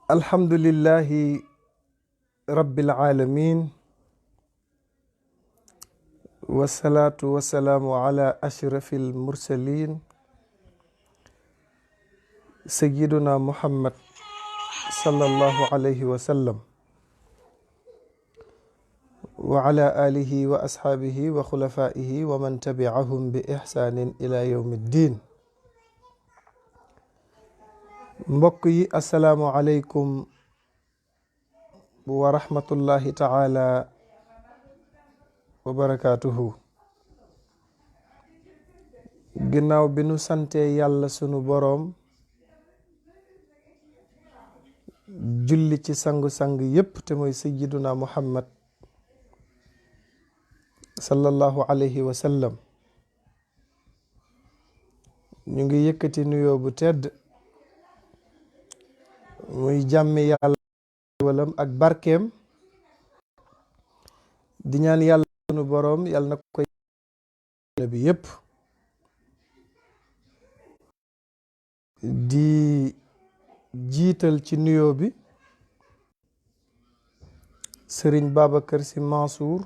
alhamdulillahi rabbil alamin wasalaatu wasalaamu ala ashrafil mursalin sayyiduna muhammad sallallahu alayhi wa sallam wa ala alihi wa ashaabihi wa xulafaihi wa man tabi'ahum bi ihsanin ila yawmi ddin. mbokk yi asalaamu aleykum wa rahmatullahi taala wa barakaatuhu. ginnaaw bi nu sante yàlla sunu boroom julli ci sangu-sang yépp te mooy sayyiduna muhammad sallallahu alayhi wa sallam, ñu ngi yëkkati nuyoo bu tedd muy jàmmi yàlla walam ak barkeem di ñaan yàlla sunu boroom yàlla na ko bi yépp di jiital ci nuyoo bi Sëriñ Babacar Sy Mansour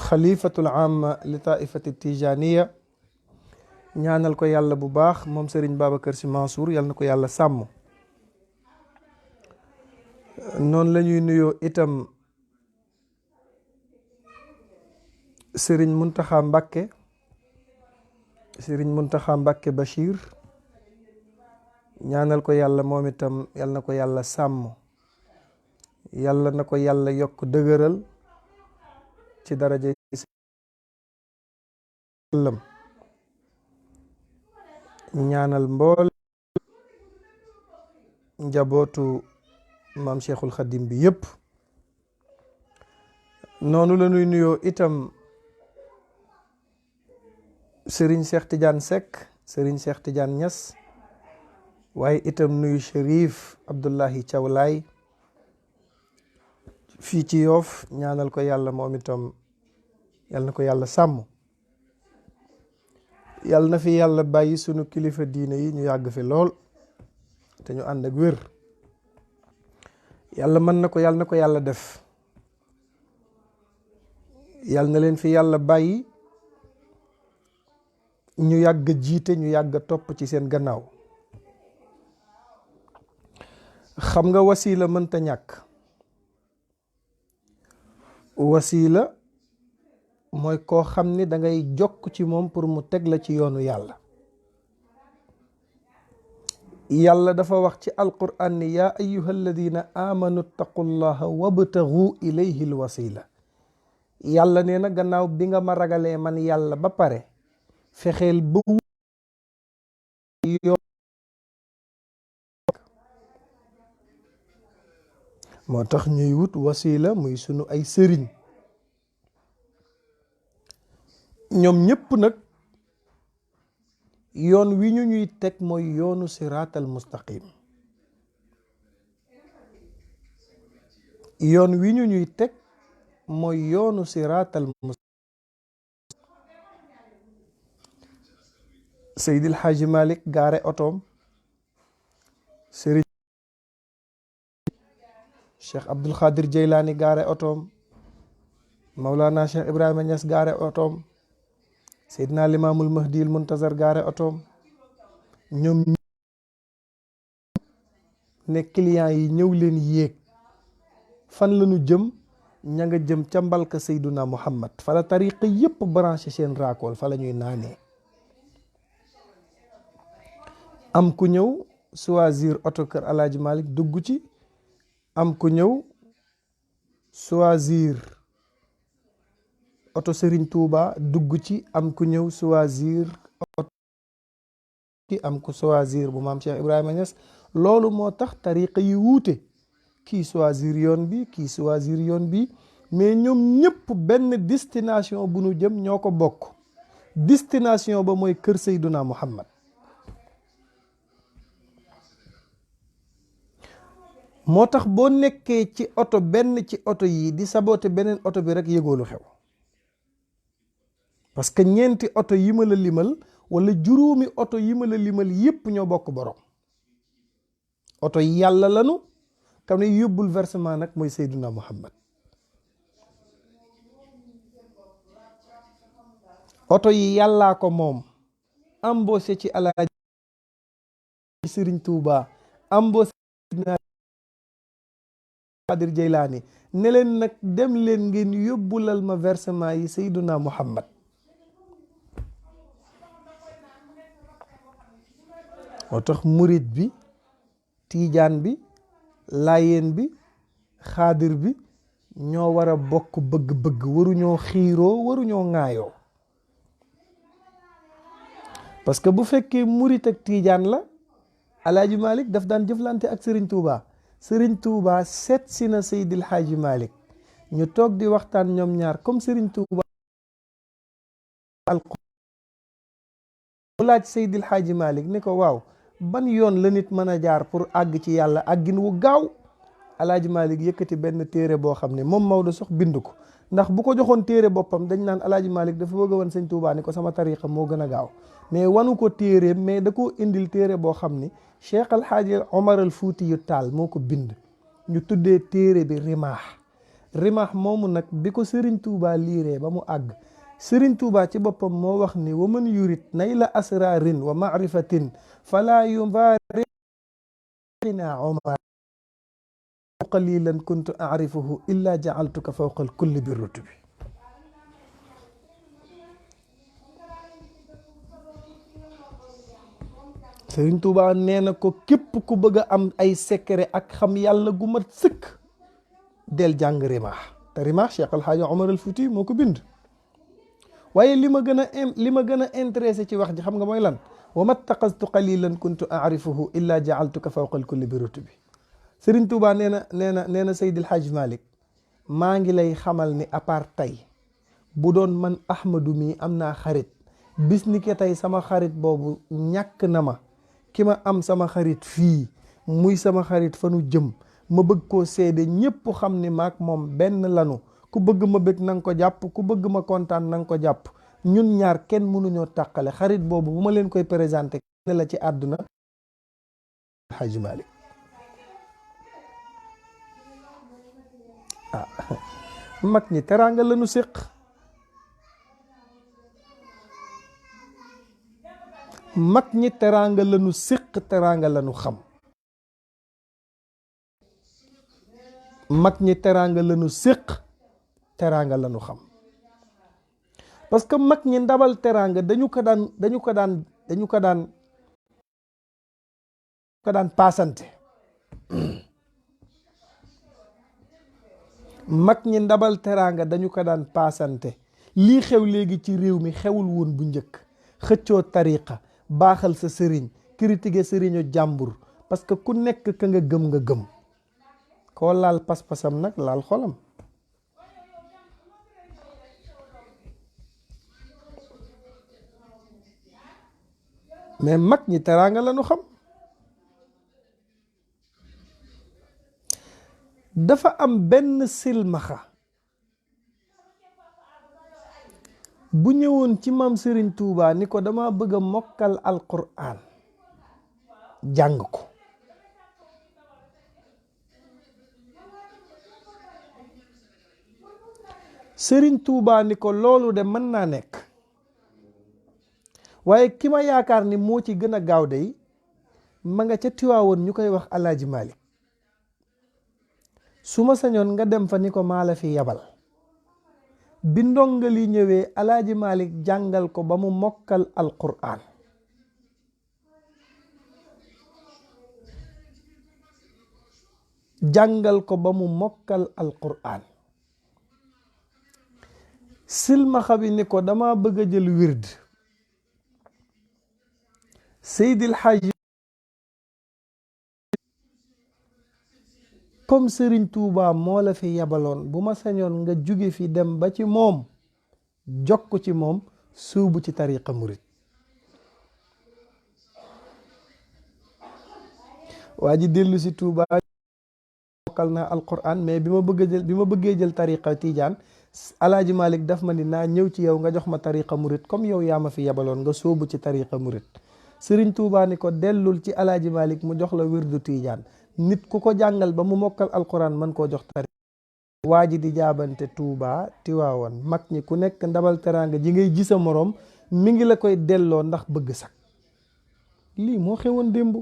xalifatul amma li taifati tijaniya, ñaanal ko yàlla bu baax moom Sëriñ Babacar Sy Mansour yàlla na ko yàlla sàmm. noonu la ñuy nuyoo itam Sëriñ Muntaxa Mbàkke Sëriñ Muntaxa Mbàkke Bachir, ñaanal ko yàlla moom itam yàlla na ko yàlla sàmm, yàlla na ko yàlla yokk dëgëral ci daraja sallam. ñaanal mbool njabootu maam Cheikhul Khadim bi yépp. noonu la ñuy nuyoo itam Sëriñ Cheikh Tidiane Seck, Sëriñ Cheikh Tidiane Niass, waaye itam nuyu Chérif Abdullahi Thiaw Laye fii ci Yoof, ñaanal ko yàlla moom itam yàlla na ko yàlla sàmm. yàlla na fi yàlla bàyyi sunu kilifa diine yi ñu yàgg fi lool te ñu ànd ak wér. yàlla mën na ko, yàlla na ko yàlla def. yàlla na leen fi yàlla bàyyi ñu yàgg jiite, ñu yàgg topp ci seen gannaaw. xam nga wasiila mënta ñàkk. wasiila mooy koo xam ni da ngay jokk ci moom pour mu teg la ci yoonu yàlla. yàlla dafa wax ci alquran ni yaa ayyuha alladina amanu taqullaha wabtagu ilayhi alwasila. yàlla nee na gannaaw bi nga ma ragalee man yàlla ba pare, fexeel ba yoon. moo tax ñuy wut wasila muy sunu ay sëriñ. ñoom ñépp nag yoon wi ñu ñuy teg mooy yoonu siraatal mustaqim. yoon wi ñu ñuy teg mooy yoonu siraatal mustaqim. Seydil Hadji Malick gaare otoom, Sëriñ Cheikh Abdul Xaadir Jeylaani gaare otoom, Mawlana Cheikh Ibrahima Niass gaare otoom, Seydina Limaamul Mahdiyul Muntazar gaare otoom. ñoom ne client yi ñëw leen yéeg. fan lañu jëm? ña nga jëm ca mbalka Seyduna Muhammad. fa la tariqa yépp branché seen raakool, fa la ñuy naanee. am ku ñëw choisir oto kër Alaaji Malick dugg ci. am ku ñëw choisir oto Serigne Touba dugg ci. am ku ñëw choisir oto am ku choisir bu maam Cheikh Ibrahima Niass. loolu moo tax tariqa yi wuute. kii choisir yoon bi, kii choisir yoon bi, mais ñoom ñëpp benn destination bu nu jëm ñoo ko bokk. destination ba mooy kër Seyduna Muhammad. moo tax boo nekkee ci oto, benn ci oto yi di saboté beneen oto bi rek yëgoo lu xew. parce que ñeenti oto yi ma la limal wala juróomi oto yi ma la limal yépp ñoo bokk borom. oto yi yàlla lanu, kam ne yóbbul versement nag mooy Seydina Muhammad. oto yi yàllaa ko moom, embauché ci alaaji Sëriñ Tuuba, embauché Xaadir Jeylaani, ne leen nag dem leen ngeen yóbbulal ma versement yi Seydina Muhammad. moo tax murit bi, tiijaan bi, laayeen bi, xaadir bi ñoo war a bokk bëgg-bëgg, waruñoo xiiroo, waruñoo ŋaayoo. parce que bu fekkee murit ak tiijaan la, alaaji Malick daf daan jëflante ak Serigne Touba. Serigne Touba seet si na Seydil Hadji Malick, ñu toog di waxtaan ñoom ñaar comme Serigne Touba mu laaj Seydil Hadji Malick ne ko waaw ban yoon la nit mën a jaar pour àgg ci yàlla àggin wu gaaw. alaaji Malick yëkkati benn téere boo xam ne moom Maodo sox bind ko, ndax bu ko joxoon téere boppam dañ naan alaaji Malick dafa bëgg a wan sëñ Touba ni ko sama tariqa moo gën a gaaw, mais wanu ko téere, mais da koo indil téere boo xam ni Cheikh Alhaaji Omar al Fuuti yu Taal moo ko bind. ñu tuddee téere bi rimaax moomu nag bi ko Serigne Touba liiree ba mu àgg, Serigne Touba ci boppam moo wax ni wa man yurit nayla asrarin wa maarifatin fala yubaarina Omar qalilan kuntu arifuhu illa jaaltuka fawqa al kulli bi rutubi. Serigne Touba nee na ko képp ku bëgg a am ay secret ak xam yàlla gu mat sëkk del jàng rimaax. te rimaax Cheikh Alhaaji Omar al Fuuti moo ko bind. waaye li ma gën a intéressé ci wax ji xam nga mooy lan? wa mattaqastu qalilan kuntu arifuhu illa jaaltuka fawqa al kulli bi rutubi. Serigne Touba nee na Seydil Hadji Malick, maa ngi lay xamal ni à part tey bu doon man Ahmadu mi am naa xarit, bis ni ke tey sama xarit boobu ñàkk na ma, ki ma am sama xarit fii muy sama xarit fanu jëm, ma bëgg koo seede ñépp xam ni maak moom benn lanu, ku bëgg ma bëgg nanga ko jàpp, ku bëgg ma kontaan nanga ko jàpp, ñun ñaar kenn mënuñoo tàqale. xarit boobu bu ma leen koy présenté kenn la ci àdduna, Hadji Malick. mag ñi teraanga lañu séq, mag ñi teraanga lañu séq, teraanga lañu xam. mag ñi teraanga lañu séq, teraanga lañu xam. parce que mag ñi ndabal teraanga dañu ko daan paasante. mag ñi ndabal teraanga dañu ko daan paasante. lii xew léegi ci réew mi xewul woon bu njëkk. xëccoo tariqa, baaxal sa sëriñ, critiquer sëriñu jàmbur, parce que ku nekk ka nga gëm. koo laal pas-pasam nag laal xolam. mais mag ñi teraanga lañu xam. dafa am benn silmaxa bu ñëwoon ci maam Serigne Touba ni ko dama bëgg a mokkal alquran jàng ko. Serigne Touba ni ko loolu de mën naa nekk, waaye ki ma yaakaar ni moo ci gën a gaaw de ma nga ca Tiwaawoon ñu koy wax Alaaji Malick. su ma sañoon nga dem fa ni ko maa la fi yabal. bi ndonga li ñëwee Alaaji Malick jàngal ko ba mu mokkal alquran. jàngal ko ba mu mokkal alquran. silmaxa bi ni ko dama bëgg a jël wird. Seydil Hadji comme Serigne Touba moo la fi yabaloon, bu ma sañoon nga jóge fi dem ba ci moom, jokk ci moom, suubu ci tariqa murit. waa ji dellu si Touba mokkal naa alquran, mais bi ma bëggee jël tariqa Tidiane, Alaaji Malick daf ma ni naa ñëw ci yow nga jox ma tariqa murit, comme yow yaa ma fi yabaloon nga soobu ci tariqa murit. Sëriñ Tuubaa ni ko dellul ci Alaaji Malik mu jox la wirdu Tiijaan. nit ku ko jàngal ba mu mokkal alquran mën koo jox tari waa ji di jaabante Tuubaa Tiwaawan mag ñi ku nekk ndabal teraanga ji ngay gisa moroom mi ngi la koy delloo ndax bëgg sax lii moo xewoon démb.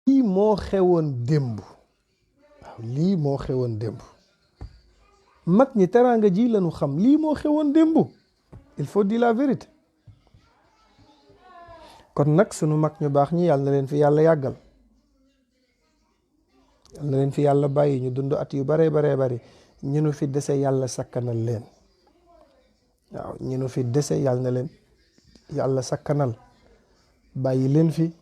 lii moo xewoon démb waaw lii moo xewoon démb mag ñi teraanga ji lañu xam. lii moo xewoon démb il faut dire la vérité. kon nag sunu mag ñu baax ñi yàlla na leen fi yàlla yàggal, yàlla na leen fi yàlla bàyyi ñu dund at yu bare bare bari. ñu nu fi dese yàlla sakkanal leen. waaw ñu nu fi dese yàlla na leen yàlla sakkanal bàyyi leen fi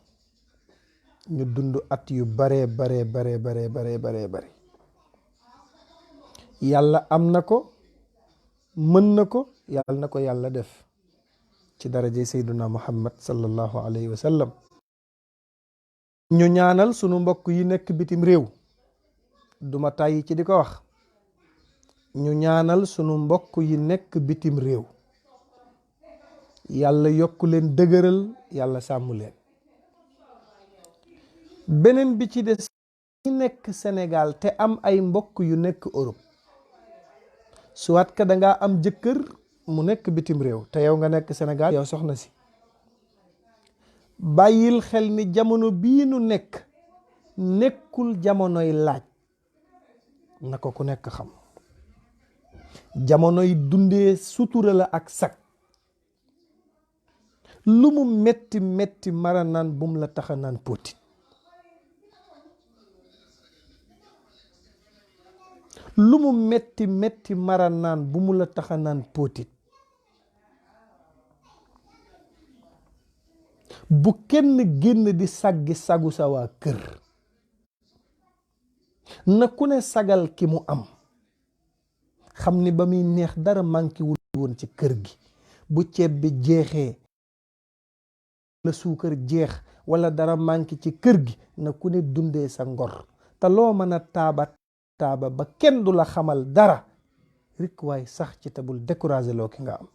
ñu dund at yu bare bare bare bare bare bare bari. yàlla am na ko, mën na ko, yàlla na ko yàlla def ci daraje Seyduna Muhammad sallallahu alayhi wa sallam. ñu ñaanal sunu mbokk yi nekk bitim réew, duma tàyyi ci di ko wax. ñu ñaanal sunu mbokk yi nekk bitim réew, yàlla yokku leen dëgëral, yàlla sàmm leen. beneen bi ci des ñi nekk Sénégal te am ay mbokk yu nekk Europe, soit ka dangaa am jëkkër mu nekk bitim réew te yow nga nekk Sénégal, yow soxna si bàyyil xel ni jamono bii nu nekk nekkul jamonoy laaj, na ko ku nekk xam. jamonoy dundee sutura la ak sag. lu mu metti metti mara naan bum la taxa naan póotit. lu mu metti metti mara naan bu mu la taxa naan póotit. bu kenn génn di saggi sagu sa waa kër. na ku ne sagal ki mu am. xam ni ba muy neex dara manqué wul woon ci kër gi. bu ceeb bi jeexee la suukar jeex wala dara manqué ci kër gi, na ku ne dundee sa ngor. te loo mën a taaba ba kenn du la xamal dara rik waay sax ci te bul découragé loo ki nga am.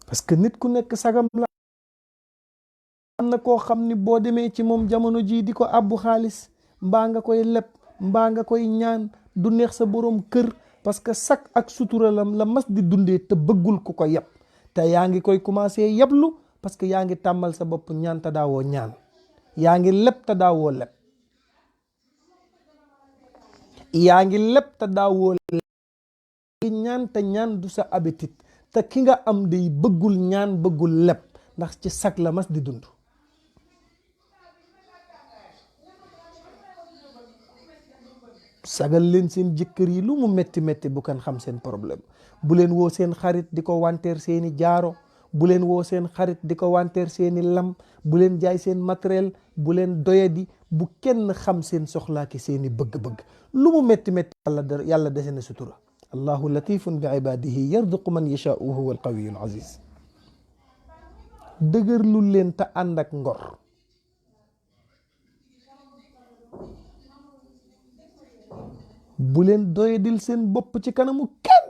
parce que nit ku nekk sagam la. am na koo xam ni boo demee ci moom jamono jii di ko àbbu xaalis, mbaa nga koy leb, mbaa nga koy ñaan, du neex sa boroom kër, parce que sag ak suturalam la mas di dundee te bëggul ku ko yeb. te yaa ngi koy commencé yeblu parce que yaa ngi tàmmal sa bopp ñaan te daawoo ñaan. yaa ngi leb te daawoo leb. yaa ngi leb te daawoo leb. ñaan te ñaan du sa habitude. te ki nga am day bëggul ñaan, bëggul leb, ndax ci sag la mas di dund. sagal leen seen jëkkër yi lu mu metti metti bu kan xam seen problème. bu leen woo seen xarit di ko wanteer seeni jaaro, bu leen woo seen xarit di ko wanteer seeni lam, bu leen jaay seen matériel, bu leen doyadi, bu kenn xam seen soxlaaki seeni bëgg-bëgg. lu mu metti metti yàlla dese na sutura. allahu latifun bi ibadihi yarzuqu man yashaa'u wa huwa alqawiyyu alaziz. dëgër lu leen te ànd ak ngor. bu leen doyadil seen bopp ci kanamu kenn,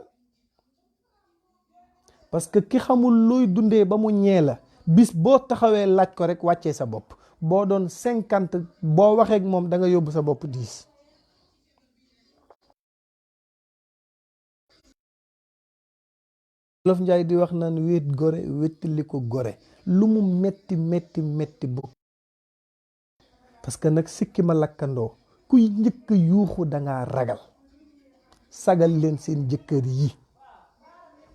parce que ki xamul looy dundee ba mu ñee la, bis boo taxawee laaj ko rek wàccee sa bopp. boo doon 50 boo waxee ak moom da nga yóbbu sa bopp 10. Wolof Njaay di wax naan wéet gore wéttali ko gore. lu mu metti metti metti bu, parce que nag sikki ma lakkandoo kuy njëkk yuuxu dangaa ragal. sagal leen seen jëkkër yi.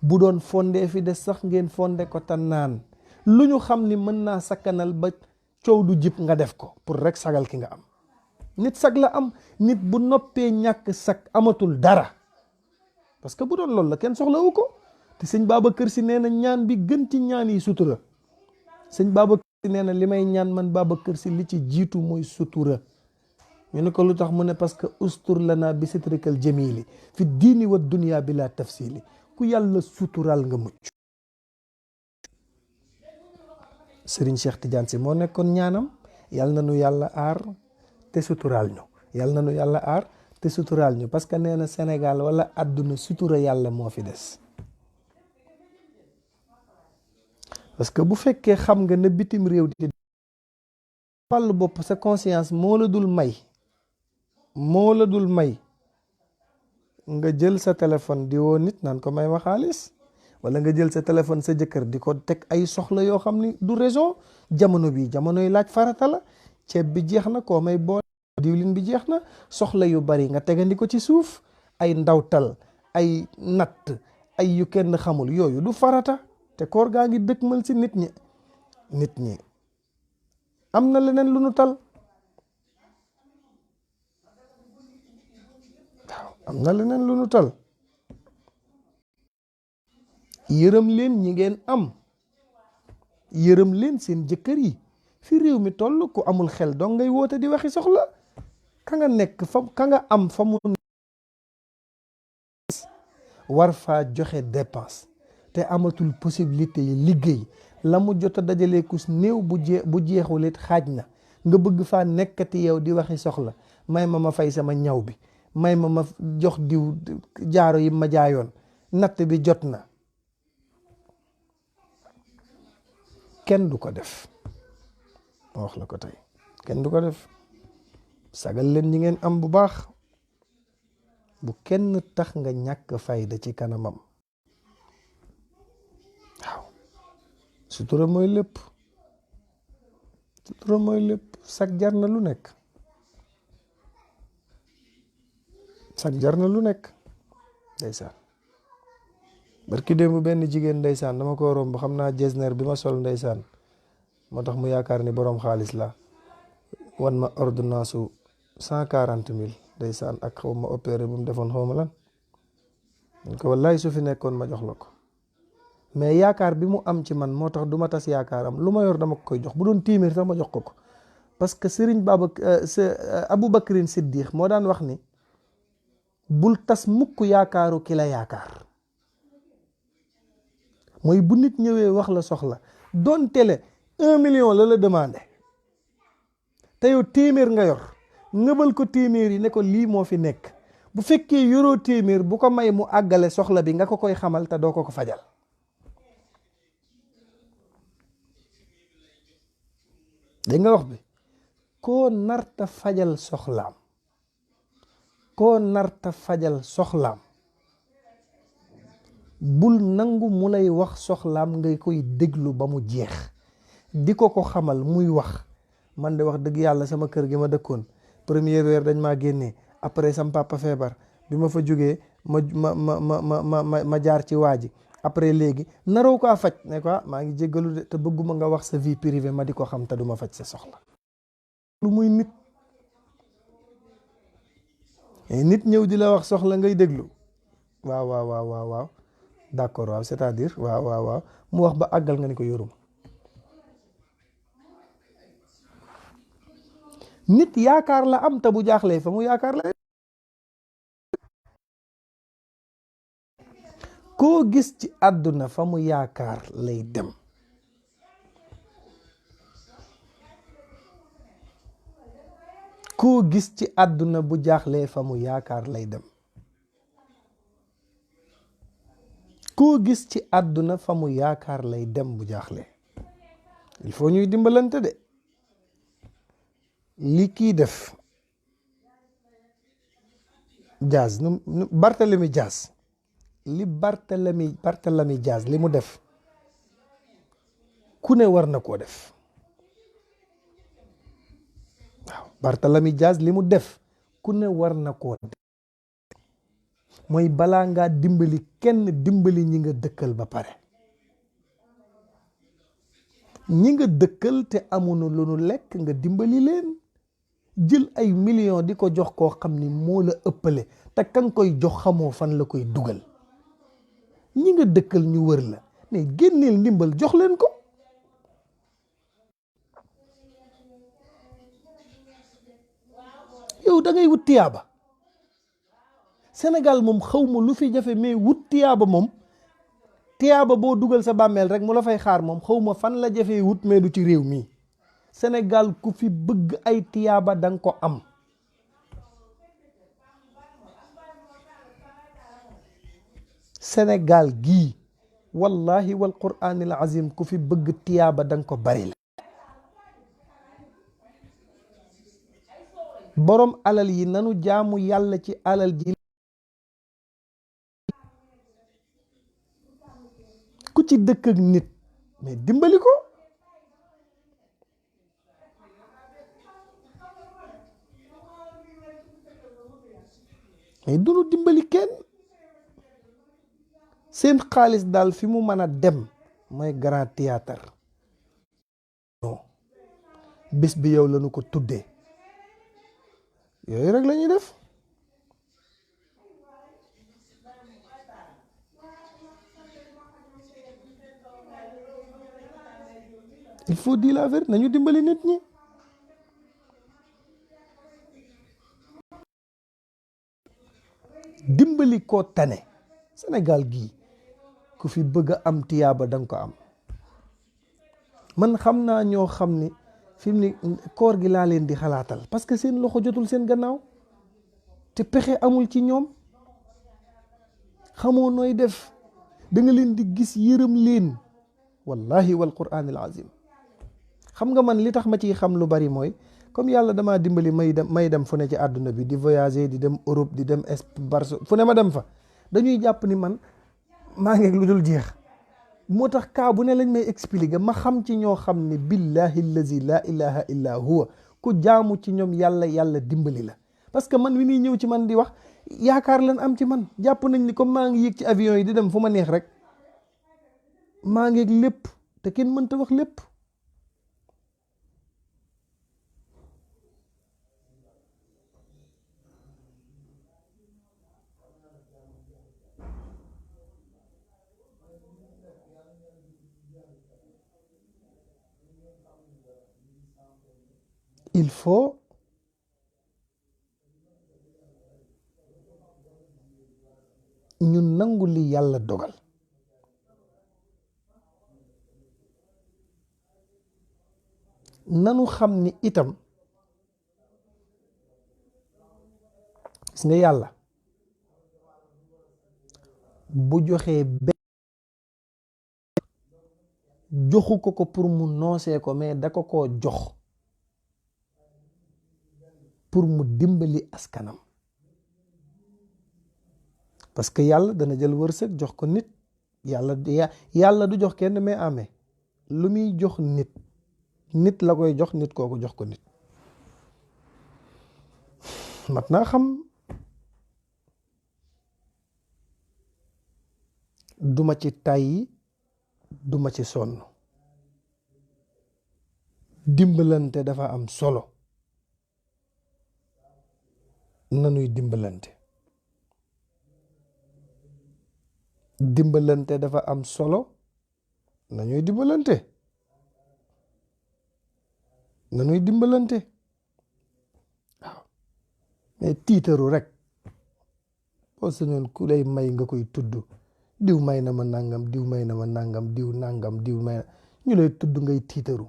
bu doon fondé fi des sax ngeen fondé ko te naan. lu ñu xam ni mën naa sakkanal ba coow du jib nga def ko pour rek sagal ki nga am. nit sag la am. nit bu noppee ñàkk sag amatul dara. parce que bu doon loolu la kenn soxlawu ko. te sëñ Babacar Si nee na ñaan bi gën ci ñaan yi sutura. sëñ Babacar Si nee na li may ñaan man Babacar Si li ci jiitu mooy sutura. ñu ne ko lu tax mu ne parce que ustur lana bi sitrikal jamili fi diini wa dunya bila tafsili. ku yàlla sutural nga mucc. Serigne Cheikh Tidiane Sy moo nekkoon ñaanam. yàlla na nu yàlla aar te sutural ñu. yàlla na nu yàlla aar te suturaal ñu, parce que nee na Sénégal wala àdduna sutura yàlla moo fi des. parce que bu fekkee xam nga ne bitim réew di wàllu bopp sa conscience moo la dul may nga jël sa téléphone di woo nit naan ko may ma xaalis, wala nga jël sa téléphone sa jëkkër di ko teg ay soxla yoo xam ni du raison. jamono bi jamonoy laaj farata la, ceeb bi jeex na, koo may boole, diwlin bi jeex na, soxla yu bari nga tegandi ko ci suuf, ay ndawtal, ay natt, ay yu kenn xamul, yooyu du farata. te koor gaa ngi dëkkmal si nit ñi am na leneen lu nu tal. waaw am na leneen lu nu tal. yërëm leen ñi ngeen am, yërëm leen seen jëkkër yi. fi réew mi toll ku amul xel dong ngay woote di waxi soxla. ka nga nekk fa ka nga am fa mu war faa joxe dépense te amatul possibilité yi liggéey, la mu jot a dajalee kus néew bu jeexul it xaaj na, nga bëgg faa nekkati yow di waxi soxla. may ma fay sama ñaw bi, may ma jox diw jaaro yi ma jaayoon, natt bi jot na. kenn du ko def. ma wax la ko tey, kenn du ko def. sagal leen ñi ngeen am bu baax. bu kenn tax nga ñàkk fayda ci kanamam. waaw sutura mooy lépp. sutura mooy lépp. sag jar na lu nekk. sag jar na lu nekk. ndeysaan barki démb benn jigéen ndeysaan dama ko romb, xam naa jesner bi ma sol ndeysaan moo tax mu yaakaar ni boroom xaalis la, wan ma ordonnance 140,000 ndeysaan ak xaw ma opéré bu mu defoon xaw ma lan. man ko wallaay su fi nekkoon ma jox la ko, mais yaakaar bi mu am ci man moo tax du ma tas yaakaaram. lu ma yor dama ko koy jox, bu doon téeméer sax ma jox ko. parce que Serigne Aboubacrine Siddiq moo daan wax ni bul tas mukk yaakaaru ki la yaakaar. mooy bu nit ñëwee wax la soxla, doon tele 1 million la demandé, te yow téeméer nga yor, ngëbal ko téeméer yi ne ko lii moo fi nekk. bu fekkee yoroo téeméer, bu ko may mu àggale soxla bi nga ko koy xamal te doo ko fajal. dégg nga wax bi. koo narta fajal soxlaam, bul nangu mu lay wax soxlaam ngay koy déglu ba mu jeex, di ko xamal muy wax. man de wax dëgg yàlla sama kër gi ma dëkkoon premier weer dañ maa génnee, après sama papa feebar, bi ma fa jógee ma jaar ci waa ji, après léegi naroo ko faj ne ko maa ngi jéggalu de te bëgguma nga wax sa vie privée ma di ko xam te duma faj sa soxla. lu muy nit ñëw di la wax soxla ngay déglu. waaw d'accord, waaw c'est-à-dire waaw mu wax ba àggal nga ni ko yoruma. nit yaakaar la am te bu jaaxlee fa mu yaakaar la. koo gis ci àdduna fa mu yaakaar lay dem. koo gis ci àdduna bu jaaxlee fa mu yaakaar lay dem. koo gis ci àdduna fa mu yaakaar lay dem bu jaaxlee. il faut ñuy dimbalante de. li kii def Diaz Barthélemy Diaz li Barthélemy Diaz li mu def ku ne war na koo def. waaw Barthélemy Diaz li mu def ku ne war na koo def. mooy balaa ngaa dimbali kenn, dimbali ñi nga dëkkal ba pare. ñi nga dëkkal te amuñu lu nu lekk nga dimbali leen. jël ay millions di ko jox koo xam ni moo la ëppale te kan koy jox xamoo fan la koy dugal. ñi nga dëkkal ñu wër la mais génneel ndimbal jox leen ko. yow da ngay wut tiyaaba. Sénégal moom xaw ma lu fi jafe, mais wut tiyaaba moom, tiyaaba boo dugal sa bàmmeel rek mu la fay xaar moom xaw ma fan la jafee wut, mais du ci réew mi. Sénégal ku fi bëgg ay tiyaaba danga ko am. Sénégal gii wallahi wal quraanil azim ku fi bëgg tiyaaba danga ko bari la. borom alal yi nanu jaamu yàlla ci alal ji. ku ci dëkk ak nit mais dimbali ko. mais dunu dimbali kenn. seen xaalis daal fi mu mën a dem mooy grand théâtre. non bés bi yow lañu ko tuddee yooyu rek la ñuy def. il faut dire la vérité nañu dimbali nit ñi. dimbali koo tane. Sénégal gii ku fi bëgg a am tiyaaba danga ko am. man xam naa ñoo xam ni fi mu ni koor gi laa leen di xalaatal parce que seen loxo jotul seen gannaaw te pexe amul ci ñoom. xamoo nooy def da nga leen di gis yërëm leen wallahi wal quraanil azim. xam nga man li tax ma ciy xam lu bari mooy comme yàlla damaa dimbali may dem fu ne ci àdduna bi di voyager di dem Europe di dem Barcelone fu ne ma dem fa. dañuy jàpp ni man maa ngi lu dul jeex moo tax kaa bu ne lañ may expliquer ma xam ci ñoo xam ne billahi allazi la ilaha illa huwa ku jaamu ci ñoom yàlla dimbali la. parce que man wi ñuy ñëw ci man di wax yaakaar lan am ci man jàpp nañ ni comme maa ngi yéeg ci avion yi di dem fu ma neex rek maa ngi lépp te kenn mënta wax lépp. il faut ñu nangu li yàlla dogal. nanu xam ni itam gis nga yàlla bu joxee joxu ko pour mu noosee ko mais da ko koo jox pour mu dimbali askanam. parce que yàlla dana jël wërsëg jox ko nit yàlla du jox kenn mais amee lu muy jox nit la koy jox nit kooku jox ko nit. mat naa xam. duma ci tàyyi duma ci sonn. dimbalante dafa am solo. nanuy dimbalante. dimbalante dafa am solo. nañuy dimbalante. nanuy dimbalante. waaw mais tiitaru rek boo sañoon ku lay may nga koy tudd diw may na ma nangam diw may na ma nangam diw nangam diw may na ñu lay tudd ngay tiitaru.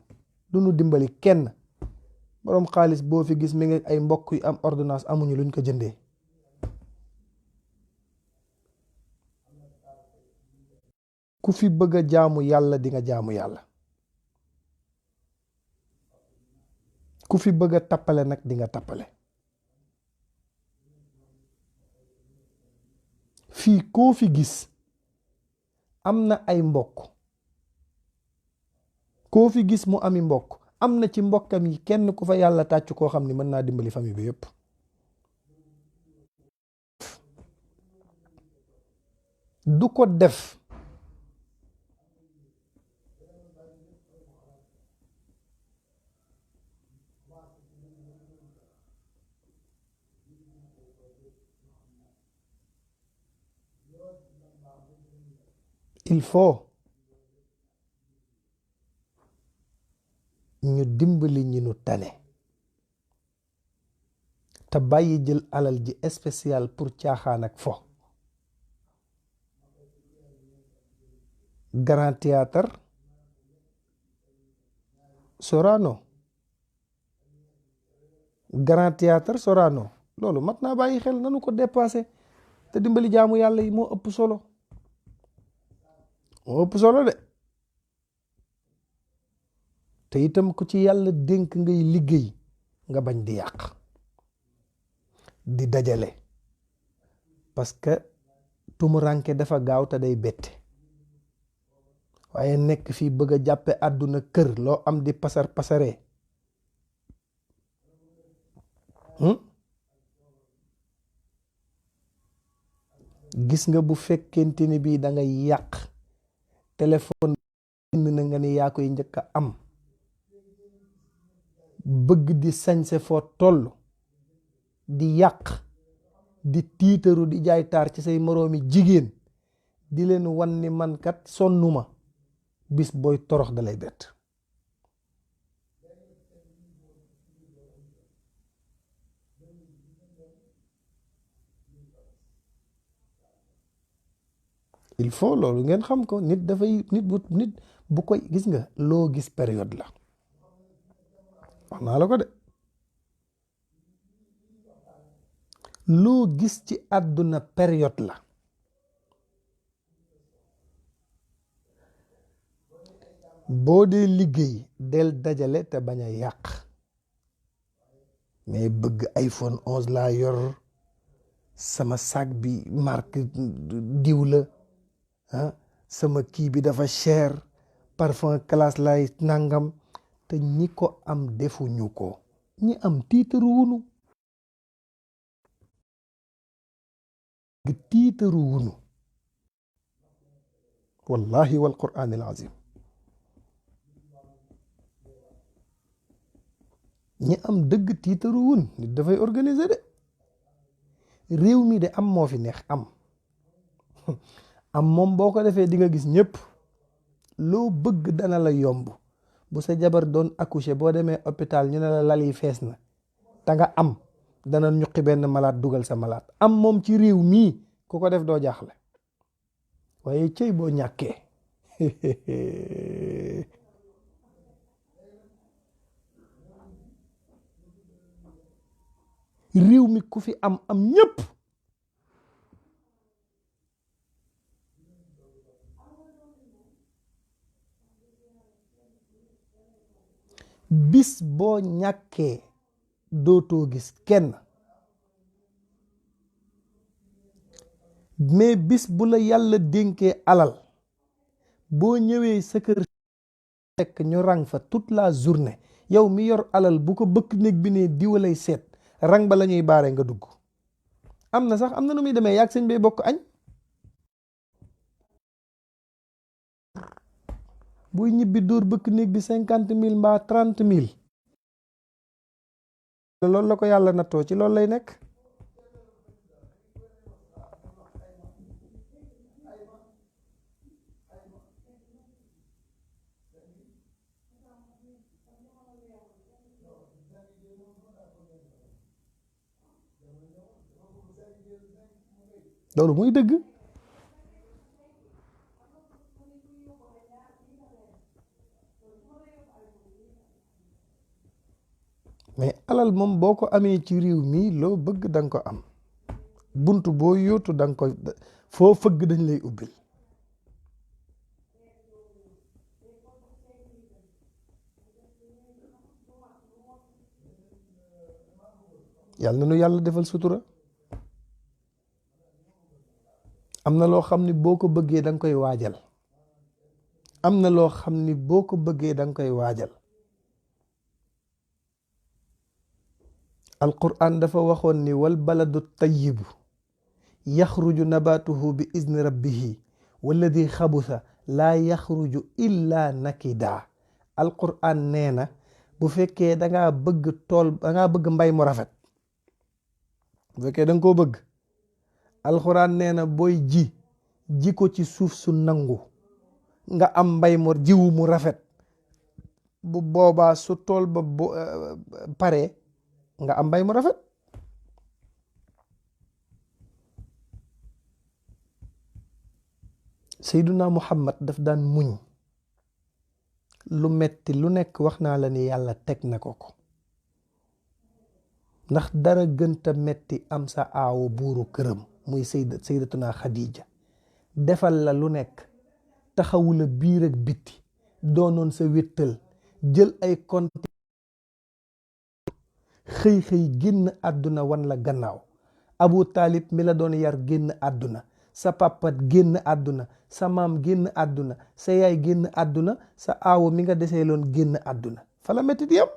du nu dimbali kenn. boroom xaalis boo fi gis mi ngi ay mbokk yu am ordonnance amuñu luñ ko jëndee. ku fi bëgg a jaamu yàlla di nga jaamu yàlla. ku fi bëgg a tappale nag di nga tappale. fii koo fi gis am na ay mbokk. koo fi gis mu ami mbokk am na ci mbokkam yi kenn ku fa yàlla tàcc koo xam ni mën naa dimbali famille bi yépp. du ko def. il faut ñu dimbali ñi nu tane te bàyyi jël alal ji spécial pour caaxaan ak fo. Grand Théâtre Sorano Grand Théâtre Sorano loolu mat naa bàyyi xel nanu ko dépassé te dimbali jaamu yàlla yi moo ëpp solo. moo ëpp solo de. te itam ku ci yàlla dénk ngay liggéey nga bañ di yàq di dajale, parce que tumuranke dafa gaaw te day bette. waaye nekk fii bëgg a jàppe àdduna kër loo am di pasar pasaree gis nga bu fekkente ni bii da ngay yàq téléphone na nga ni yaa koy njëkk a am, bëgg di sañse foo toll, di yàq, di tiitaru, di jaay taar ci say moroomi jigéen, di leen wan ni man kat sonnuma, bis booy torox dalay bett. il faut loolu ngeen xam ko. nit dafay nit bu koy gis nga loo gis période la, wax naa la ko de. loo gis ci àdduna période la. boo dee liggéey del dajale te bañ a yàq, mais bëgg iPhone 11 laa yor, sama sac bi marque diw la, sama kii bi dafa cher, parfum classe lay nangam, te ñi ko am defuñu ko. ñi am tiitaru wunu, wallahi wal qur'an al azim. ñi am dëgg tiitaru wun. nit dafay organiser de. réew mi de am moo fi neex. am moom boo ko defee di nga gis ñëpp. loo bëgg dana la yomb. bu sa jabar doon accoucher boo demee hôpital ñu ne la lal yi fees na, te nga am, dana ñuqi benn malaat dugal sa malaat. am moom ci réew mii ku ko def doo jaaxle. waaye cëy boo ñàkkee réew mi ku fi am ñëpp. bis boo ñàkkee dootoo gis kenn. mais bis bu la yàlla dénkee alal, boo ñëwee sa kër fekk ñu rang fa toute la journée, yow mi yor alal bu ko bëkk néeg bi ne diwa lay seet, rang ba la ñuy baare nga dugg. am na sax am na nu muy demee yàgg sëñ bay bokk añ. buy ñibbi dóor bëkk néeg bi 50,000 mbaa 30,000. loolu la ko yàlla nattoo, ci loolu lay nekk. loolu muy dëgg. mais alal moom boo ko amee ci réew mi loo bëgg da nga ko am. bunt boo yóotu da nga ko foo fëgg dañ lay ubbil. yàlla na nu yàlla defal sutura. am na loo xam ni boo ko bëggee da nga koy waajal. am na loo xam ni boo ko bëggee da nga koy waajal. alquran dafa waxoon ni wal baladu tayyibu yaxruju nabatuhu bi izni rabbihi walladi xabusa laa yaxruju illa nakida. alquran nee na bu fekkee dangaa bëgg tool, dangaa bëgg mbay mu rafet, bu fekkee da nga koo bëgg, alquran nee na booy ji ko ci suuf su nangu, nga am mbay mu jiwu mu rafet, bu boobaa su tool ba pare nga am mbay mu rafet. Seyduna Muhammad daf daan muñ lu metti lu nekk. wax naa la ni yàlla teg na ko ko, ndax dara gënta metti am sa aawo buuru këram muy sayyidatuna Khadija defal la lu nekk, taxawula biir ak bitti doonoon sa wéttal jël ay konti xëy génn àdduna wan la gannaaw. Abu Taalib mi la doon yar génn àdduna, sa papat génn àdduna, sa maam génn àdduna, sa yaay génn àdduna, sa aawo mi nga desee loon génn àdduna. fa la mettit yam.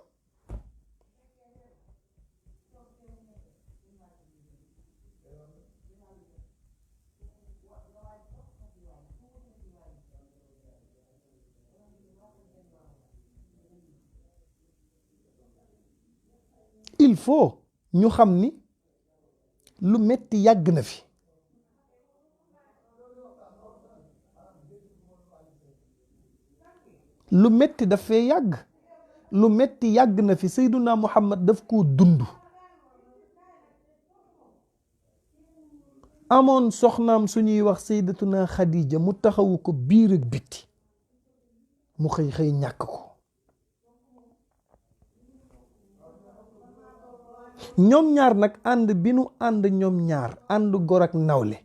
il faut ñu xam ni lu metti yàgg na fi. lu metti daf fee yàgg. lu metti yàgg na fi. Seyduna Muhammad daf koo dund. amoon soxnaam suñuy wax Sayyidatuna Khadija mu taxawu ko biir ak bitti mu xëy ñàkk ko. ñoom ñaar nag ànd bi nu ànd ñoom ñaar ànd gor ak nawle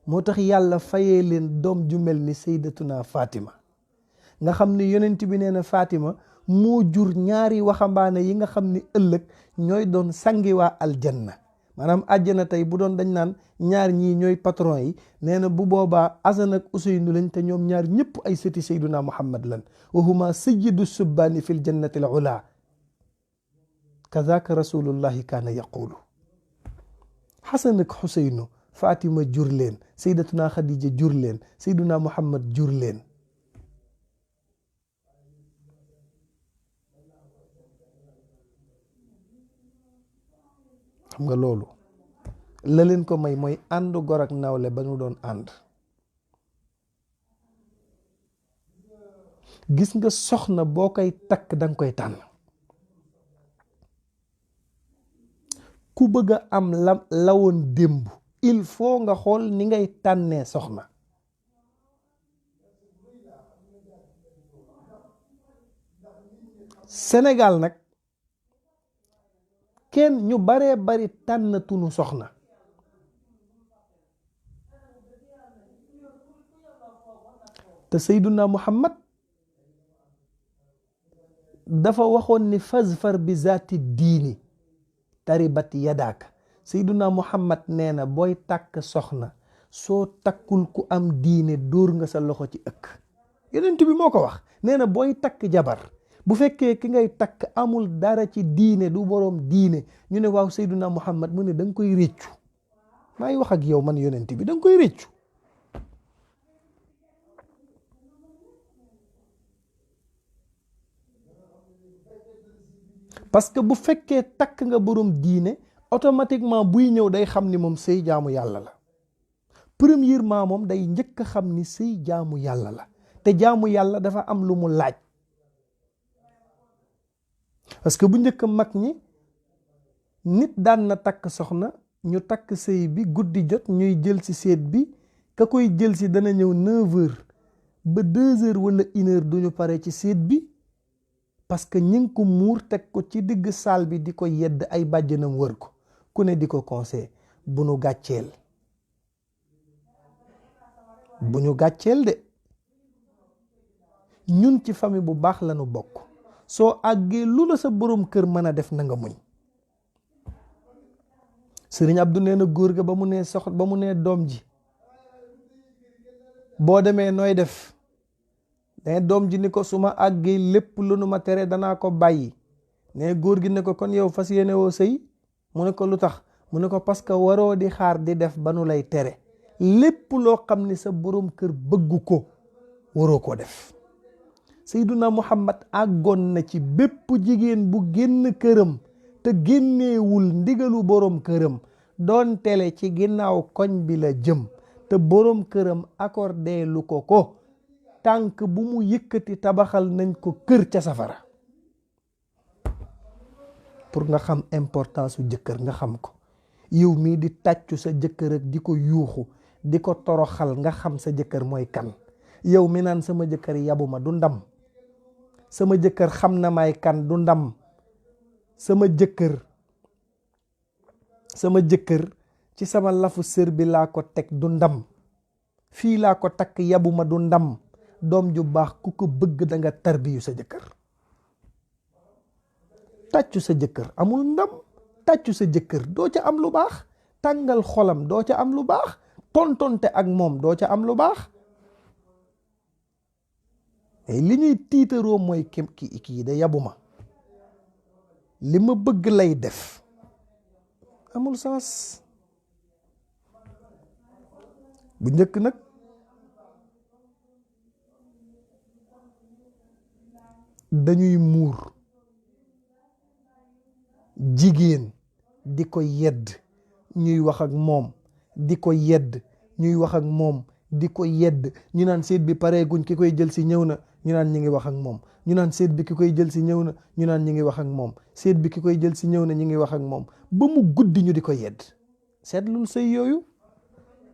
moo tax yàlla fayee leen doom ju mel ni Sayyidatuna Fatima nga xam ne yonent bi nee na Fatima moo jur ñaari waxambaane yi nga xam ni ëllëg ñooy doon sangi waa aljanna. maanaam àjjana tey bu doon dañ naan ñaar ñii ñooy patron yi nee na bu boobaa Asan ak Useynu lañ te ñoom ñaar ñëpp ay sëti Sayyiduna Muhammad lan wa huma sayyidu subbaani fil jannati al ula kazaka rasulullahi kaana yaqulu. Xasan ak Xuseynu Fatima jur leen, Sayyidatuna Khadija jur leen, Sayyiduna Muhammad jur leen. xam nga loolu la leen ko may mooy ànd gor ak nawle ba ñu doon ànd. gis nga soxna boo koy takk danga koy tànn. ku bëgg a am la woon démb il faut nga xool ni ngay tànnee soxna. Sénégal nag kenn ñu baree bari tànn tunu soxna. te Seyduna Muhammad dafa waxoon ni fazfar bi zaati diini taribat yadaaka. Seyduna Muhammad nee na booy takk soxna soo takkul ku am diine dóor nga sa loxo ci ëkk. Yonent bi moo ko wax nee na booy takk jabar bu fekkee ki ngay takk amul dara ci diine du boroom diine ñu ne waaw Seyduna Muhammad mu ne da nga koy réccu. maa ngi wax ak yow man yonent bi da nga koy réccu. parce que bu fekkee takk nga boroom diine automatiquement buy ñëw day xam ni moom sëy jaamu yàlla la. premièrement moom day njëkk a xam ni sëy jaamu yàlla la te jaamu yàlla dafa am lu mu laaj. parce que bu njëkk mag ñi nit daan na takk soxna ñu takk sëy bi guddi jot ñuy jël ci seet bi ka koy jël ci dana ñëw 9h ba 2h wala 1h duñu pare ci seet bi parce que ñi ngi ko muur teg ko ci digg saal bi di ko yedd ay bàjjanam wër ko ku ne di ko conseil bu ñu gàcceel de ñun ci famille bu baax lañu bokk. soo àggee lu la sa boroom kër mën a def na nga muñ. Sëriñ Abdu nee na góor ga ba mu nee doom ji boo demee nooy def ne doom ji ni ko su ma àggee lépp lu nu ma tere danaa ko bàyyi. ne góor gi ne ko kon yow fas yéene woo sëy mu ne ko lu tax mu ne ko parce que waroo di xaar di def ba nu lay tere. lépp loo xam ne sa boroom kër bëggu ko waroo koo def. Seyduna Muhammad àggoon na ci bépp jigéen bu génn këram te génneewul ndigalu boroom këram doon tele ci ginnaaw koñ bi la jëm te boroom këram accordé lu ko tànk bu mu yëkkati tabaxal nañ ko kër ca safara. pour nga xam importance su jëkkër nga xam ko yow mii di tàccu sa jëkkër ak di ko yuuxu di ko toroxal nga xam sa jëkkër mooy kan. yow mi naan sama jëkkër yabuma du ndam. sama jëkkër xam na may kan du ndam. sama jëkkër ci sama lafu sër bi laa ko teg du ndam. fii laa ko takk yabuma du ndam. doom ju baax ku ko bëgg da nga tarbiyu sa jëkkër. tàccu sa jëkkër amul ndam, tàccu sa jëkkër doo ca am lu baax, tàngal xolam doo ca am lu baax, tontonte ak moom doo ca am lu baax. li ñuy tiitaroo mooy kii de yabuma, li ma bëgg lay def, amul sens. bu njëkk nag dañuy muur jigéen di ko yedd ñuy wax ak moom, di ko yedd ñuy wax ak moom, di ko yedd. ñu naan seet bi pareeguñ, ki koy jël si ñëw na, ñu naan ñi ngi wax ak moom. ñu naan seet bi ki koy jël si ñëw na, ñu naan ñi ngi wax ak moom. seet bi ki koy jël si ñëw na, ñi ngi wax ak moom ba mu guddi ñu di ko yedd. seetlul sëy yooyu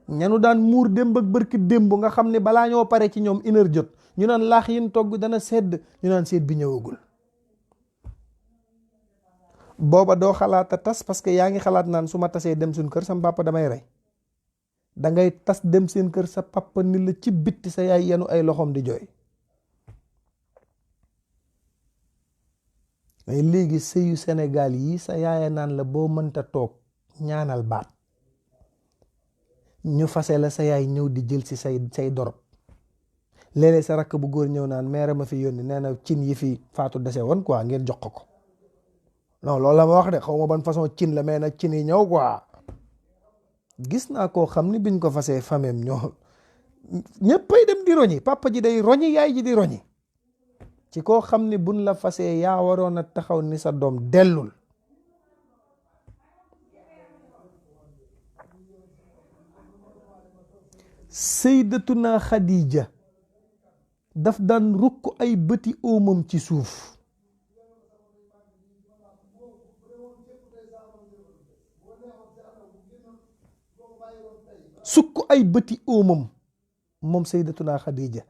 ñanu daan muur démb ak bërki démb nga xam ne balaa ñoo pare ci ñoom 1 heure jot, ñu naan laax yin togg dana sedd, ñu naan seet bi ñëwagul. booba doo xalaata tas parce que yaa ngi xalaat naan su ma tasee dem suñ kër sama papa damay rey. da ngay tas dem seen kër sa papa ni la ci bitti sa yaay yenu ay loxoom di jooy. mais léegi sëyu Sénégal yi sa yaaya naan la boo mënta toog ñaanal baat, ñu fase la sa yaay ñëw di jël si say dorop. léeg-léeg sa rakk bu góor ñëw naan meera ma fi yónni, nee na cin yi fi faatu dese woon quoi ngeen jox ko. non loolu la ma wax de, xaw ma ban façon cin la, mais nag cin yi ñëw quoi. gis naa koo xam ni biñ ko fasee famem ñoo ñëppay dem di roñi, papa ji day roñi, yaay ji di roñi ci koo xam ni buñ la fasee yaa waroon a taxaw ni sa doom dellul. Sayyidatuna Khadija daf daan rukk ay bëti óomam ci suuf. sukk ay bëti óomam moom Sayyidatuna Khadija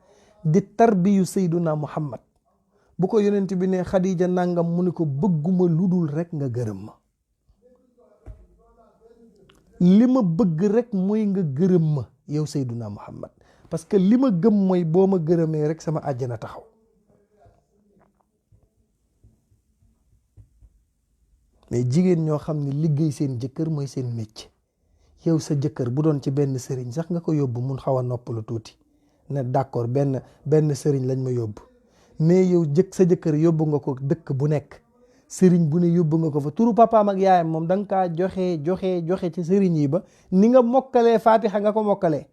di tarbiyu Sayyiduna Muhammad. bu ko yonent bi ne Khadija nangam mu ne ko bëgguma lu dul rek nga gërëm ma, li ma bëgg rek mooy nga gërëm ma yow Sayyiduna Muhammad, parce que li ma gëm mooy boo ma gërëmee rek sama àjjana taxaw. mais jigéen ñoo xam ne liggéey seen jëkkër mooy seen métier. yow sa jëkkër bu doon ci benn sëriñ sax nga ko yóbbu mun xaw a noppalu tuuti ne d'accord benn sëriñ lañ ma yóbbu, mais yow sa jëkkër yóbbu nga ko dëkk bu nekk, sëriñ bu ne yóbbu nga ko fa, turu papaam ak yaayam moom da nga kaa joxe ci sëriñ yi ba ni nga mokkalee Faatixa nga ko mokkalee.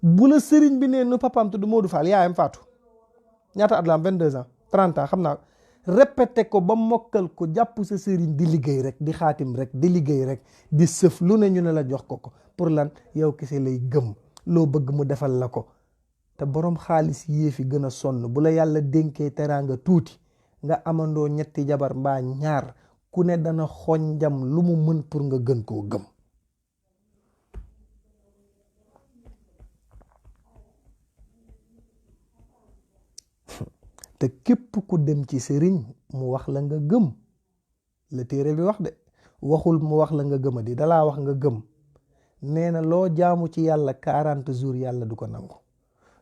bu la sëriñ bi ne nu papaam tudd Modou Fall, yaayam faatu, ñaata at la am 22 ans 30 ans xam naa, répété ko ba mokkal ko, jàpp sa sëriñ di liggéey rek, di xaatim rek, di liggéey rek, di sëf lu ne ñu ne la jox ko pour lan? yow kese lay gëm, loo bëgg mu defal la ko. te borom xaalis yee fi gën a sonn. bu la yàlla dénkee teraanga tuuti nga amandoo 3 jabar mbaa 2, ku ne dana xonjam lu mu mën pour nga gën koo gëm. te képp ku dem ci sëriñ mu wax la nga gëm, la téere bi wax de, waxul mu wax la nga gëma di, dalaa wax nga gëm. nee na loo jaamu ci yàlla 40 jours yàlla du ko nangu.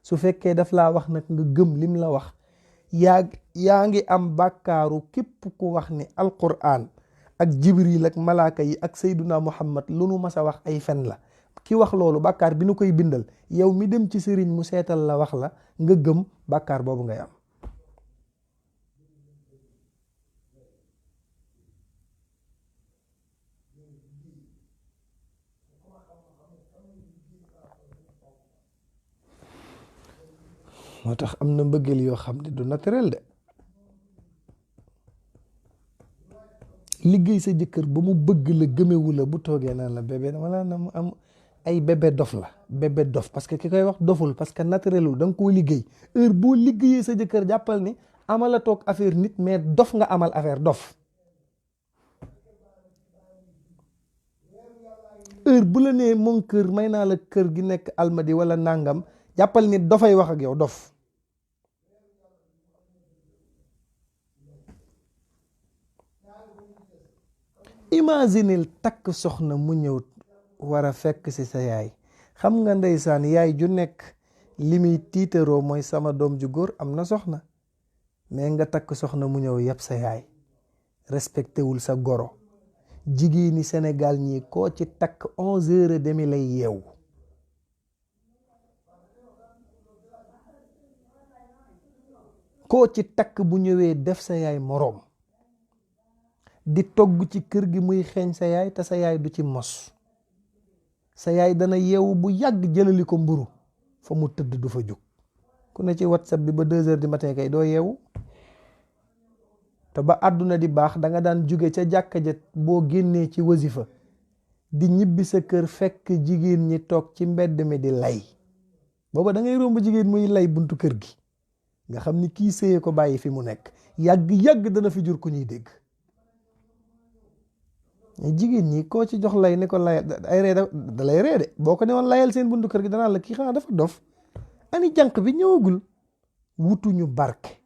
su fekkee daf laa wax nag nga gëm lim la wax, yaa ngi am bàkkaaru képp ku wax ni alquran ak jibril ak malaaka yi ak sayduna muhammad lu nu mas a wax ay fen la. ki wax loolu bàkkaar bi nu koy bindal, yow mi dem ci sëriñ mu seetal la wax la nga gëm, bàkkaar boobu ngay am. moo tax am na mbëggeel yoo xam ne du naturel de. liggéey sa jëkkër ba mu bëgg la gëmewu la, bu toogee naan la bébé dama la mu am ay bébé dof la, bébé dof parce que ki koy wax doful, parce que naturelul da nga koo liggéey. heure boo liggéeyee sa jëkkër jàppal ni amala toog affaire nit, mais dof nga amal affaire dof. heure bu la nee mon kër may naa la kër gi nekk almadi wala nangam, jàppal ni dafay wax ak yow dof. imagineel takk soxna mu ñëw war a fekk ci sa yaay. xam nga ndeysaan yaay ju nekk li muy tiitaroo mooy sama doom ju góor am na soxna, mais nga takk soxna mu ñëw yab sa yaay, respecté wul sa goro. jigéeni Sénégal ñi koo ci takk 11h30 lay yeewu. koo ci takk bu ñëwee def sa yaay moroom, di togg ci kër gi muy xeeñ sa yaay te sa yaay du ci mos. sa yaay dana yeewu bu yàgg jëlali ko mburu fa mu tëdd du fa jóg. ku ne ci WhatsApp bi ba 2h du matin kay doo yeewu. te ba àdduna di baax da nga daan jóge ca jàkka ja boo génnee ci wasifa di ñibbi sa kër fekk jigéen ñi toog ci mbedd mi di lay. booba da ngay romb jigéen muy lay buntu kër gi nga xam ni kii sëye ko bàyyi fi mu nekk, yàgg dana fi jur ku ñuy dégg. jigéen ñi koo ci jox lay ne ko lay ay ree da lay ree de, boo ko ne woon layal seen buntu kër gi danaa la kii xanaa dafa dof. ani jànq bi ñëwagul. wutuñu barke,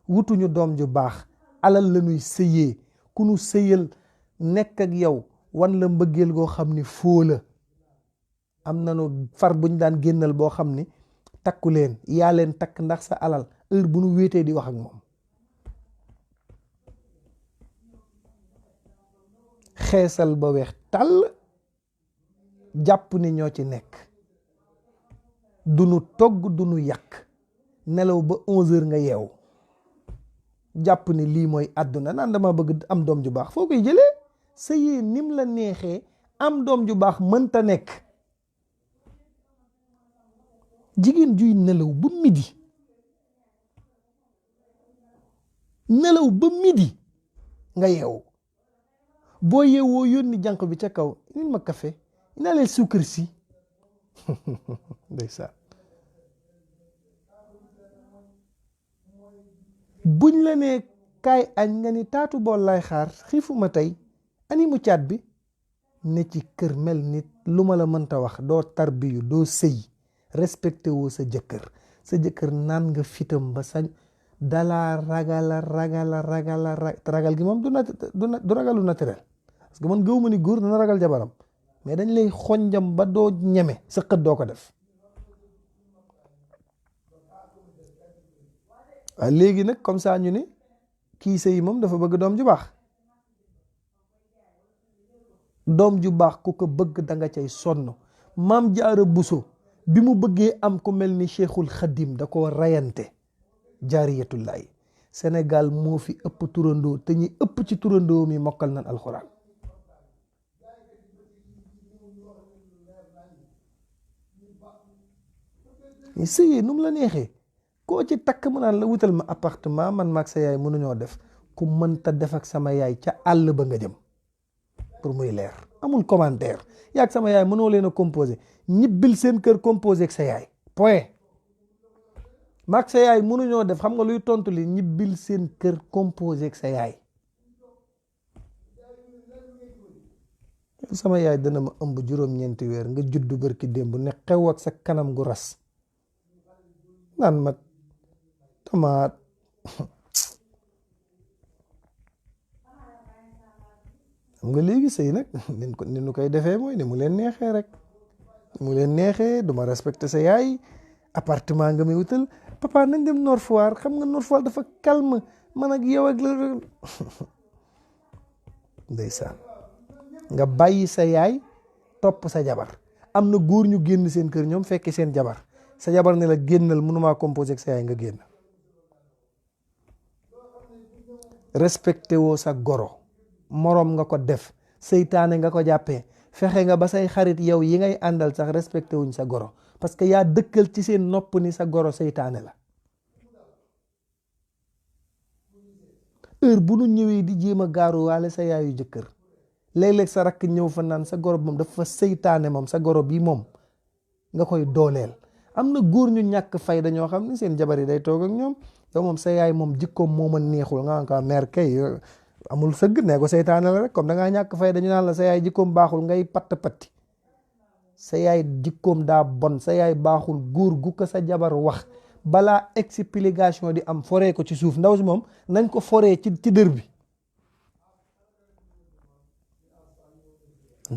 wutuñu doom ju baax, alal la ñuy sëyee. ku nu sëyal nekk ak yow wan la mbëggeel goo xam ni foo la. am nanu far buñ daan génnal boo xam ni takku leen, yaa leen takk ndax sa alal, heure bu nu wéetee di wax ak moom. xeesal ba weex tàll, jàpp ni ñoo ci nekk, du nu togg du nu yàq, nelaw ba 11h nga yeew, jàpp ni lii mooy àdduna, naan dama bëgg am doom ju baax. foo koy jëlee? sëyee nim la neexee, am doom ju baax mënta nekk. jigéen juy nelaw ba midi, nelaw ba midi nga yeewu, boo yeewoo yónni jànq bi ca kaw, indil ma café, inaaleel suukar si. ndeysaan. buñ la nee kaay añ nga ni taatu bool lay xaar, xiifuma tey, ani mu caat bi ne ci kër mel nit lu ma la mënta wax, doo tarbiyu, doo sëy, respecté woo sa jëkkër naan nga fitam ba sañ dalaa ragala ragal gi moom du ragalu naturel. parce que man gëwuma ni góor dana ragal jabaram, mais dañ lay xonjam ba doo ñeme, sa xët doo ko def. waaye léegi nag comme ça ñu ne kii sëy moom dafa bëgg doom ju baax. doom ju baax ku ko bëgg da nga cay sonn. maam Jaara Buso bi mu bëggee am ku mel ni Cheikhul Khadim da ko rayante. jaariyatullahi. Sénégal moo fi ëpp turandoo, te ñi ëpp ci turandoo mi mokkal nan alxuraan. sëyee nu mu la neexee, koo ci takk mu naan la wutal ma appartement, man maag sa yaay mënuñoo def. ku mënta def ak sama yaay ca àll ba nga jëm, pour muy leer, amul commentaire. yaag sama yaay mënoo leen a composé, ñibbil seen kër composé ak sa yaay, point. maag sa yaay mënuñoo def, xam nga luy tontu li, ñibbil seen kër composé ak sa yaay. sama yaay dana ma ëmb juróom-ñeenti weer nga juddu barki démb ne xew ak sa kanam gu ras naan ma tamaat. xam nga léegi sëy nag ni nu koy defee mooy ni mu leen neexee rek, mu leen neexee. duma respecté sa yaay, appartement nga may wutal, papa nañ dem Nord Foire, xam nga Nord Foire dafa calme, man ak yow ak la. ndeysaan. nga bàyyi sa yaay topp sa jabar. am na góor ñu génn seen kër ñoom fekki seen jabar, sa jabar ne la génnal, mënumaa composé ak sa yaay, nga génn. respecté woo sa goro, moroom nga ko def, seytaane nga ko jàppee, fexe nga ba say xarit yow yi ngay àndal sax respecté wuñ sa goro, parce que yaa dëkkal ci seen nopp ni sa goro seytaane la. heure bu nu ñëwee di jéem a gaaruwaale sa yaayu jëkkër, léeg-léeg sa rakk ñëw fa naan sa goro moom dafa seytaane, moom sa goro bi moom nga koy dooleel. am na góor ñu ñàkk fay dañoo xam ne seen jabar yi day toog ak ñoom, yow moom sa yaay moom jikkoom mooma neexul, nga ko mère kay amul sëgg, nee ko seytaane la rek, comme da ngaa ñàkk fay dañu naan la sa yaay jikkoom baaxul, ngay patti. sa yaay jikkoom daa bon, sa yaay baaxul. góor gu ko sa jabar wax, balaa explication di am, foree ko ci suuf. ndaw si moom nañ ko foree ci dër bi.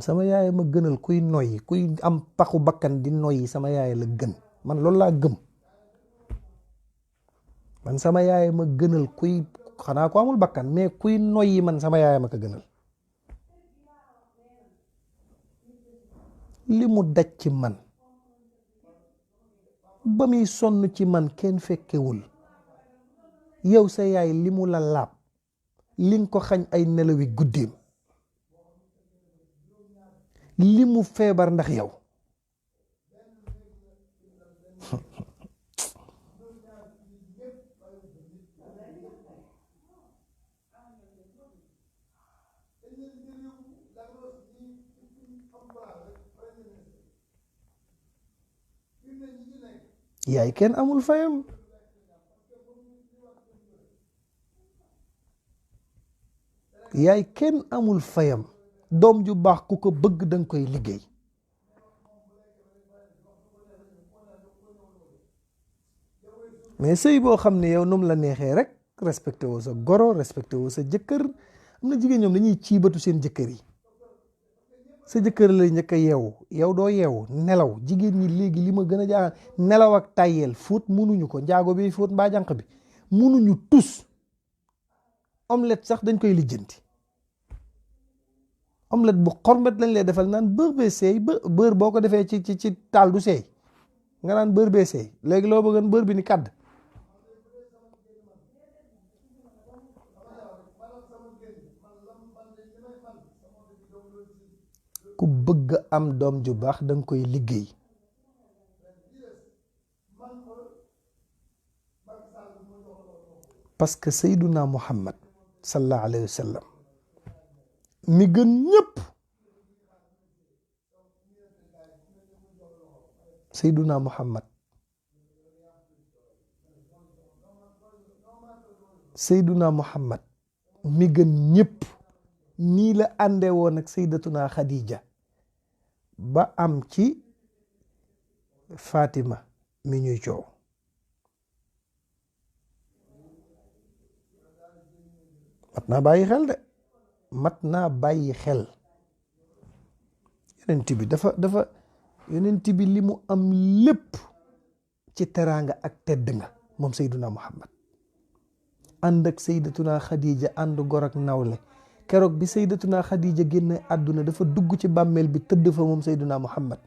sama yaay ma gënal kuy noyyi, kuy am paxu bakkan di noyyi, sama yaay la gën. man loolu laa gëm. man sama yaay ma gënal kuy xanaa ko amul bakkan mais kuy noyyi man sama yaay ma ko gënal. li mu daj ci man ba muy sonn ci man kenn fekkewul. yow sa yaay li mu la laab li nga ko xañ ay nelawi guddeem li mu feebar ndax yow. yaay kenn amul fayam. yaay kenn amul fayam. doom ju baax ku ko bëgg danga koy liggéey. mais sëy boo xam ne yow nu mu la neexee rek respecté woo sa goro respecté woo sa jëkkër. am na jigéen ñoom dañuy ciibatu seen jëkkër yi. sa jëkkër lay njëkk a yeewu yow doo yeewu nelaw. jigéen ñi léegi li ma gën a jaaxal nelaw ak tàyyeel fóot munuñu ko. njaago bi fóot mbaa jànq bi munuñu tus. omelette sax dañ koy lijjanti. omelette bu xormet lañ lay defal naan beurre bee seey beurre boo ko defee ci taal du seey nga naan beurre bee seey léegi loo bëggoon beurre bi ni kàdd. ku bëgg am doom ju baax danga koy liggéey. parce que Seyduna Muhammad sallallahu alayhi wa sallam mi gën ñëpp. Seyduna Muhammad Seyduna Muhammad mi gën ñëpp nii la àndee woon ak Sayyidatuna Khadija ba am ci Fatima mi ñuy coow. mat naa bàyyi xel de mat naa bàyyi xel. yonent bi dafa yonent bi li mu am lépp ci teraanga ak tedd nga moom Seyduna Muhammad ànd ak Sayyidatuna Khadija ànd gor ak nawle. keroog bi Sayyidatuna Khadija génne àdduna dafa dugg ci bàmmeel bi tëdd fa moom Seyduna Muhammad.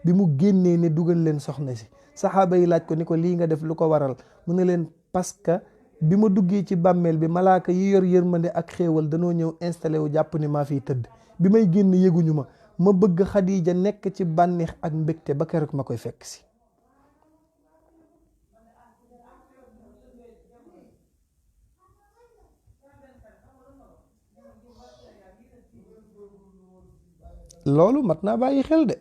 bi mu génnee ne dugal leen soxna si saxaaba yi laaj ko ni ko lii nga def lu ko waral mu ne leen parce que bi ma duggee ci bàmmeel bi malaaka yi yor yërmande ak xéewal danoo ñëw installé wu jàpp ni maa fiy tëdd. bi may génn yëguñu ma bëgg Khadija nekk ci bànneex ak mbégte ba keroog ma koy fekk si. loolu mat naa bàyyi xel de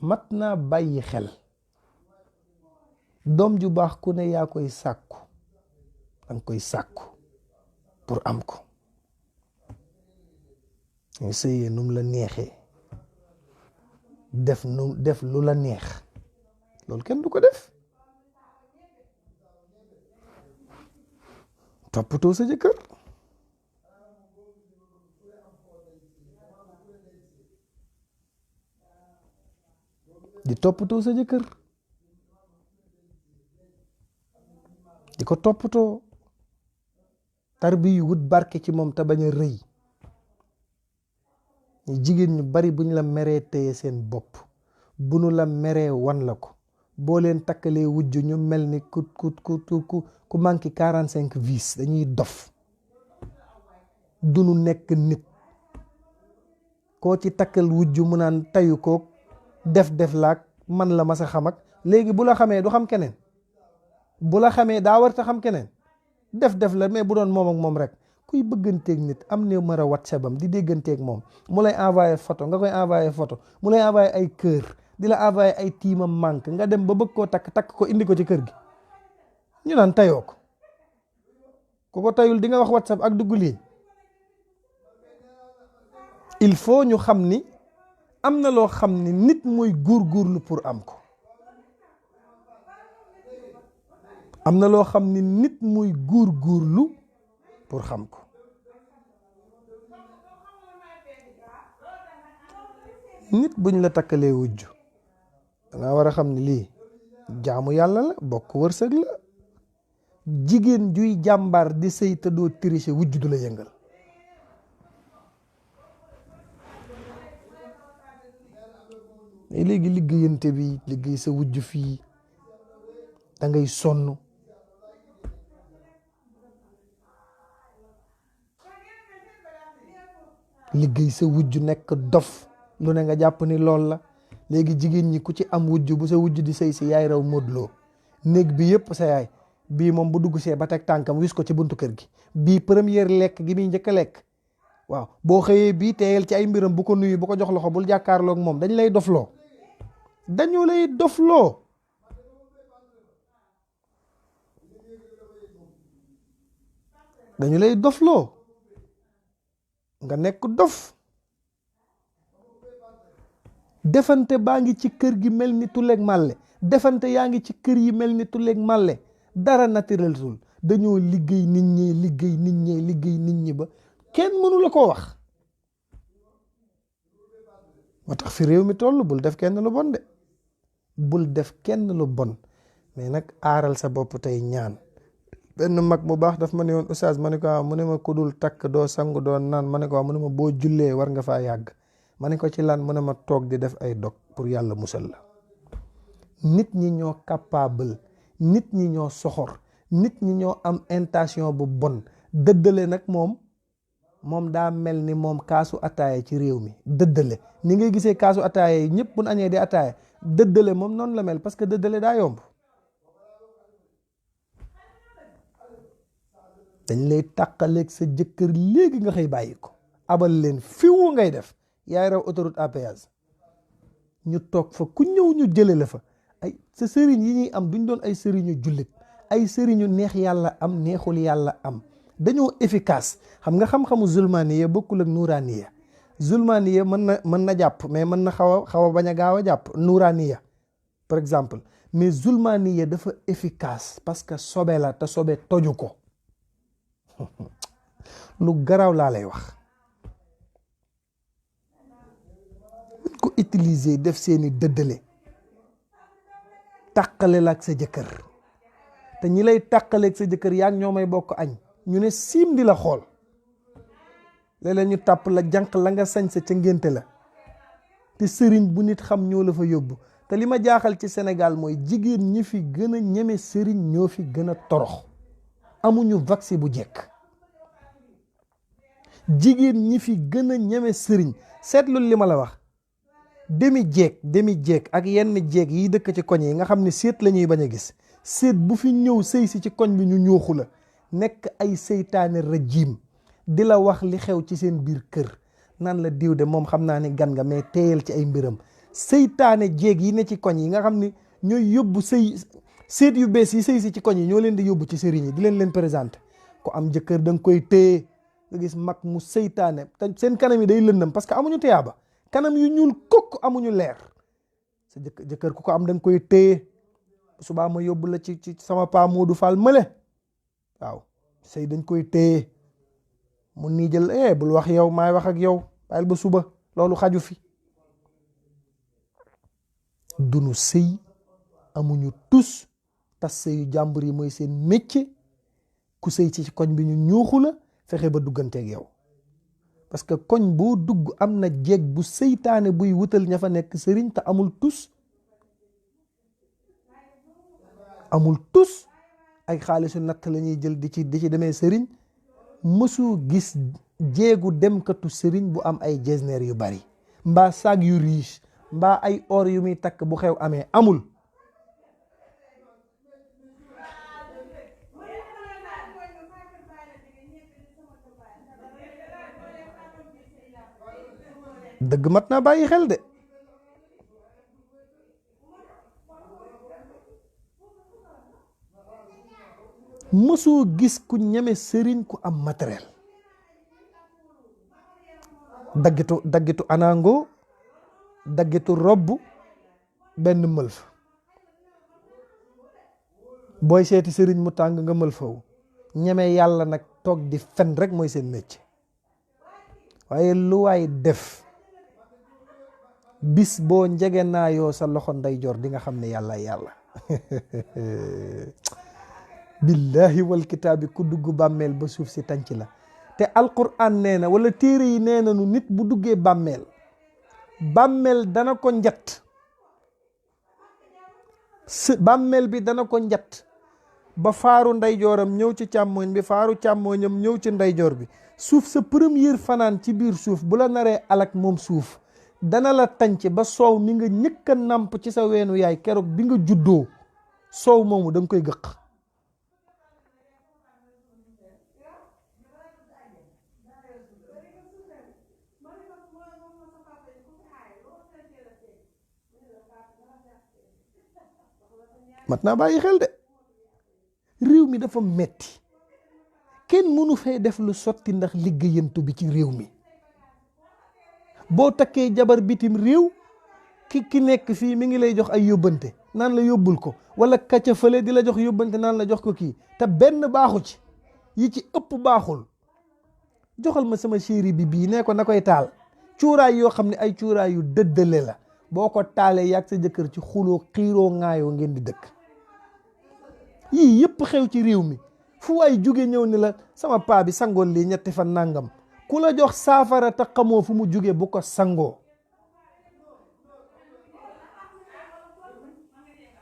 mat naa bàyyi xel. doom ju baax ku ne yaa koy sàkku danga koy sàkku pour am ko. nga sëyee num la neexee def lu la neex loolu kenn du ko def. toppatoo sa jëkkër. di toppatoo sa jëkkër di ko toppatoo tarbi yu wut barke ci moom te bañ a rëy. jigéen ñu bari buñ la meree téye seen bopp bu nu la meree wan la ko boo leen takkalee wujj ñu mel ni ku manqué 45 vis dañuy dof dunu nekk nit. koo ci takkal wujj mu naan tayu ko def laak man la ma sa xam ak léegi bu la xamee du xam keneen. bu la xamee daa war ta xam keneen def la mais bu doon moom ak moom rek. kuy bëgganteeg nit am numéro WhatsApp am di dégganteeg moom mu lay envoyé photo nga koy envoyé photo mu lay envoyé ay kër di la envoyé ay tiimam manque nga dem ba bëgg koo takk ko indi ko ci kër gi ñu naan tayoo ko ku ko tayul di nga wax WhatsApp ak dugg lii. il faut ñu xam ni am na loo xam ni nit mooy góorgóorlu pour am ko. am na loo xam ni nit mooy góorgóorlu pour xam ko. nit buñ la takkalee wujj danga war a xam ni lii jaamu yàlla la bokk wërsëg la. jigéen juy jàmbaar di sëy te doo tricher wujj du la yëngal. mais léegi liggéeyante bi liggéey sa wujj fii da ngay sonn. liggéey sa wujj nekk dof lu ne nga jàpp ni lool la. léegi jigéen ñi ku ci am wujj bu sa wujj di sëy si yaay raw móodloo néeg bi yëpp sa yaay bii moom bu dugg see ba teg tànkam wis ko ci buntu kër gi bii première lekk gi muy njëkk a lekk waaw boo xëyee bii teeyal ci ay mbiram bu ko nuyu bu ko jox loxo bul jàkkaarloog moom dañ lay dofloo. dañu lay dofloo. dañu lay dofloo nga nekk dof. defante baa ngi ci kër gi mel ni tuleeg màlle defante yaa ngi ci kër yi mel ni tuleeg màlle dara naturel tul dañoo liggéey nit ñi ba kenn mënu la koo wax. moo tax fi réew mi toll bul def kenn lu bon de bul def kenn lu bon mais nag aaral sa bopp tey ñaan. benn mag bu baax daf ma ne woon oustaz ma ne ko mu ne ma ku dul takk doo sangu doo naan ma ne ko mu ne ma boo jullee war nga faa yàgg ma ne ko ci lan mu ne ma toog di def ay dog pour yàlla musal la. nit ñi ñoo capable nit ñi ñoo soxor nit ñi ñoo am intention bu bon. dëddale nag moom daa mel ni moom kaasu ataaya ci réew mi dëddale ni ngay gisee kaasu ataaya yi ñëpp bu ñu añee di ataaya dëddale moom noonu la mel parce que dëddale daa yomb. dañ lay tàqaleeg sa jëkkër léegi nga xëy bàyyi ko abal leen fiwu ngay def yaay raw autoroute à péage ñu toog fa ku ñëw ñu jële la fa. ay sa sëriñ yi ñuy am duñ doon ay sëriñu jullit ay sëriñu neex yàlla am neexul yàlla am dañoo efficace. xam nga xam-xamu zulmaniya bokkul ak nuuraniya. zulmaniya mën na jàpp mais mën na xaw a bañ a gaaw a jàpp nuuraniya par exemple mais zulmaniya dafa efficace parce que sobe la te sobe toju ko. lu garaaw laa lay wax. ko utiliser def seeni dëddale tàqale la ak sa jëkkër te ñi lay tàqale ak sa jëkkër yaa ngi ñoo may bokk añ ñu ne siim di la xool léeg-léeg ñu tàpp la jànq la nga sañ sa ca ngénte la te sëriñ bu nit xam ñoo la fa yóbbu. te li ma jaaxal ci Sénégal mooy jigéen ñi fi gën a ñeme sëriñ ñoo fi gën a torox amuñu vaccin bu jekk. jigéen ñi fi gën a ñeme sëriñ seetlu li ma la wax demi jeeg ak yenn jeeg yi dëkk ci koñ yi nga xam ne séet la ñuy bañ a gis séet bu fi ñëw sëy si ci koñ bi ñu ñooxu la nekk ay seytaane rajim di la wax li xew ci seen biir kër naan la diw de moom xam naa ne gan nga mais teeyal ci ay mbiram. seytaane jeeg yi ne ci koñ yi nga xam ne ñooy yóbbu séet yu bees yi sëy si ci koñ yi ñoo leen di yóbbu ci sëriñ yi di leen présenté ko am jëkkër da nga koy téye nga gis mag mu seytaane te seen kanam yi day lëndëm parce que amuñu teyaaba kanam yu ñuul kokk amuñu leer. sa jëkkër ku ko am da nga koy téye subaa ma yóbbu la ci sama paa Modou Fall mële waaw sëy dañ koy téye mu nii jël bul wax yow maay wax ak yow bàyyil ba suba loolu xaju fi. dunu sëy amuñu tus tas sëyu jàmbur yi mooy seen métier ku sëy ci koñ bi ñu ñuuxu la fexe ba dugganteeg yow parce que koñ boo dugg am na jeeg bu seytaane buy wutal ña fa nekk sëriñ te amul tus ay xaalisu natt la ñuy jël di ci demee sëriñ. mësu gis jeegu demkatu sëriñ bu am ay jesneer yu bari mbaa saag yu riche mbaa ay or yu muy takk bu xew amee amul. dëgg mat naa bàyyi xel de. mësoo gis ku ñeme sëriñ ku am matériel. daggitu anango daggitu robb benn mëlf booy seeti sëriñ mu tàng nga mëlfawu ñeme yàlla nag toog di fen rek mooy seen métier waaye lu waay def bis boo njegenaayoo sa loxo ndeyjoor di nga xam ne yàlla yàlla billahi wal kitaabi ku dugg bàmmeel ba suuf si tànc la. te alquran nee na wala téere yi nee na nu nit bu duggee bàmmeel dana ko njat bàmmeel bi dana ko njat ba faaru ndeyjooram ñëw ci càmmooñ bi, faaru càmmooñam ñëw ci ndeyjoor bi. suuf sa première fanaan ci biir suuf bu la naree alak moom suuf dana la tànc ba soow mi nga ñëkk a nàmp ci sa weenu yaay keroog bi nga juddoo soow moomu da nga koy gëq. mat naa bàyyi xel de, réew mi dafa metti, kenn mënu fee def lu sotti ndax liggéeyantu bi ci réew mi. boo takkee jabar bitim réew ki nekk fii mi ngi lay jox ay yóbbante naan la yóbbul ko, wala kacca fële di la jox yóbbante naan la jox ko kii, te benn baaxu ci, yi ci ëpp baaxul. joxal ma sama chéri bi bii nee ko na koy taal. cuuraay yoo xam ne ay cuuraay yu dëddale la, boo ko taalee yàgg sa jëkkër ci xuloo xiiroo ŋaayoo ngeen di dëkk. yii yëpp xew ci réew mi, fu waay jóge ñëw ni la sama paa bi sangoon lii ñetti fan nangam, ku la jox saafara te xamoo fu mu jóge bu ko sangoo.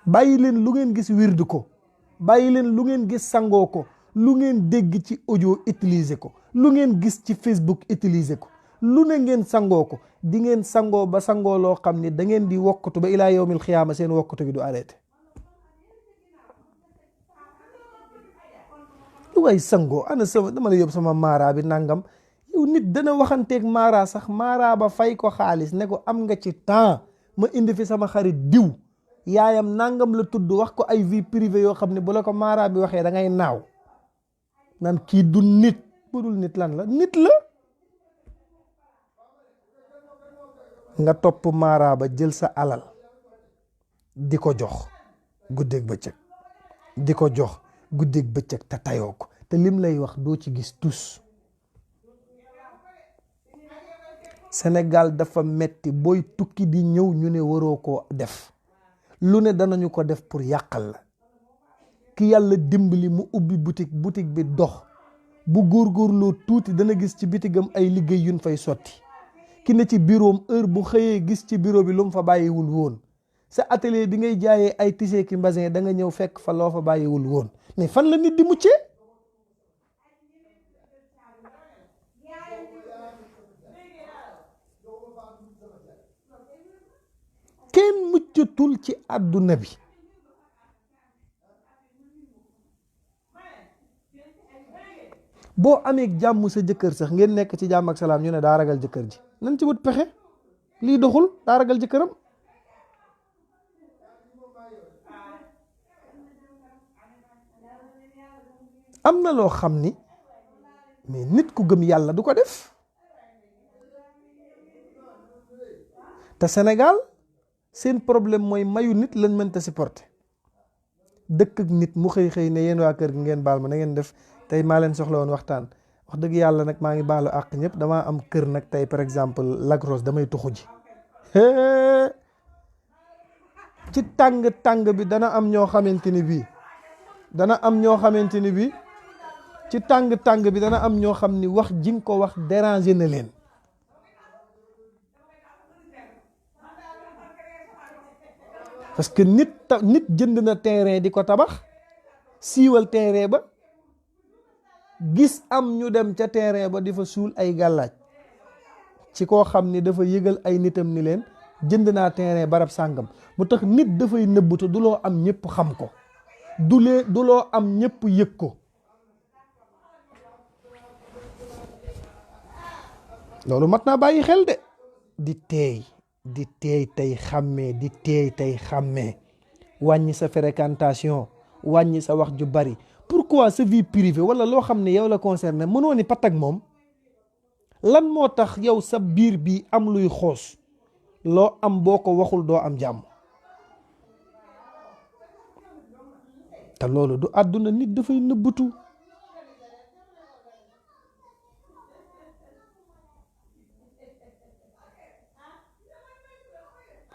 bàyyi leen lu ngeen gis wirdu ko, bàyyi leen lu ngeen gis sangoo ko, lu ngeen dégg ci audio utiliser ko, lu ngeen gis ci Facebook utiliser ko, lu ne ngeen sangoo ko. di ngeen sangoo ba sangoo loo xam ni da ngeen di wokkatu ba ilaa yawmil xiyaama seen wokkatu bi du arrêté. lu way sangoo ana sama dama la yóbbu sama maara bi nangam. yow nit dana waxanteeg maara sax, maara ba fay ko xaalis ne ko am nga ci temps ma indi fi sama xarit diw yaayam nangam la tudd, wax ko ay vie privée yoo xam ne bu la ko maara bi waxee da ngay naaw naan kii du nit. bu dul nit lan la? nit la. nga topp maara ba jël sa alal di ko jox guddeeg bëccëg, di ko jox guddeeg bëccëg te tayoo ko, te lim lay wax doo ci gis tus. Sénégal dafa metti, booy tukki di ñëw ñu ne waroo koo def, lu ne danañu ko def pour yàqal la. ki yàlla dimbali mu ubbi boutique bi dox, bu góorgóorloo tuuti dana gis ci bitigam ay liggéey yuñ fay sotti. ki ne ci bureau heure bu xëyee gis ci bureau bi lu mu fa bàyyiwul woon. sa atelier bi ngay jaayee ay tissé ki mbasin da nga ñëw fekk fa loo fa bàyyiwul woon. mais fan la nit di muccee? kenn muccatul ci àdduna bi. boo amee jàmm sa jëkkër sax ngeen nekk ci jàmm ak salaam ñu ne daa ragal jëkkër ji, nañ ci wut pexe. lii doxul, daa ragal jëkkëram. am na loo xam ni mais nit ku gëm yàlla du ko def. te Sénégal seen problème mooy mayu nit lañ mënta supporter. dëkk ak nit mu xëy ne yéen waa kër gi ngeen baal ma na ngeen def tey maa leen soxla woon waxtaan. wax dëgg yàlla nag maa ngi baalu àq ñëpp, damaa am kër nag tey par exemple Lac Rose damay tuxu ji. ci tàng bi dana am ñoo xamante ni bii ci tàng bi dana am ñoo xam ni wax ji nga ko wax déranger na leen. parce que nit jënd na terrain di ko tabax, siiwal terrain ba, gis am ñu dem ca terrain ba di fa suul ay gàllaaj ci koo xam ni dafa yëgal ay nitam ni leen jënd naa terrain barab sàngam. mu tax nit dafay nëbbatu, du loo am ñëpp xam ko, du loo am ñëpp yëg ko. loolu mat naa bàyyi xel de. di teey tey xàmmee, wàññi sa fréquentation, wàññi sa wax ju bari. pourquoi sa vie privée wala loo xam ne yow la concerné mënoo ni pat ak moom? lan moo tax yow sa biir bi am luy xoos, loo am boo ko waxul doo am jàmm? te loolu du àdduna, nit dafay nëbbatu.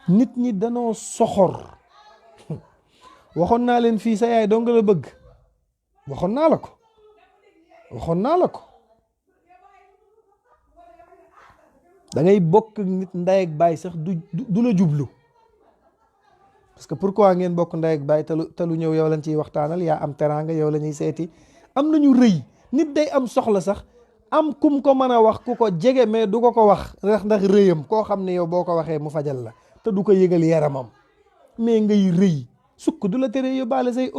nit ñi danoo soxor. waxoon naa leen fii sa yaay dong la bëgg, waxoon naa la ko da ngay bokk nit ndey ak baay sax du la jublu, parce que pourquoi ngeen bokk ndey ak baay te lu ñëw yow lañ ciy waxtaanal, yaa am teraanga, yow la ñuy seeti. am nañu rëy, nit day am soxla sax am kum ko mën a wax ku ko jege, mais du ko wax ndax rëyam, koo xam ne yow boo ko waxee mu fajal la te du ko yëgal yaramam. mais ngay rëy sukk du la tere yóbbaale say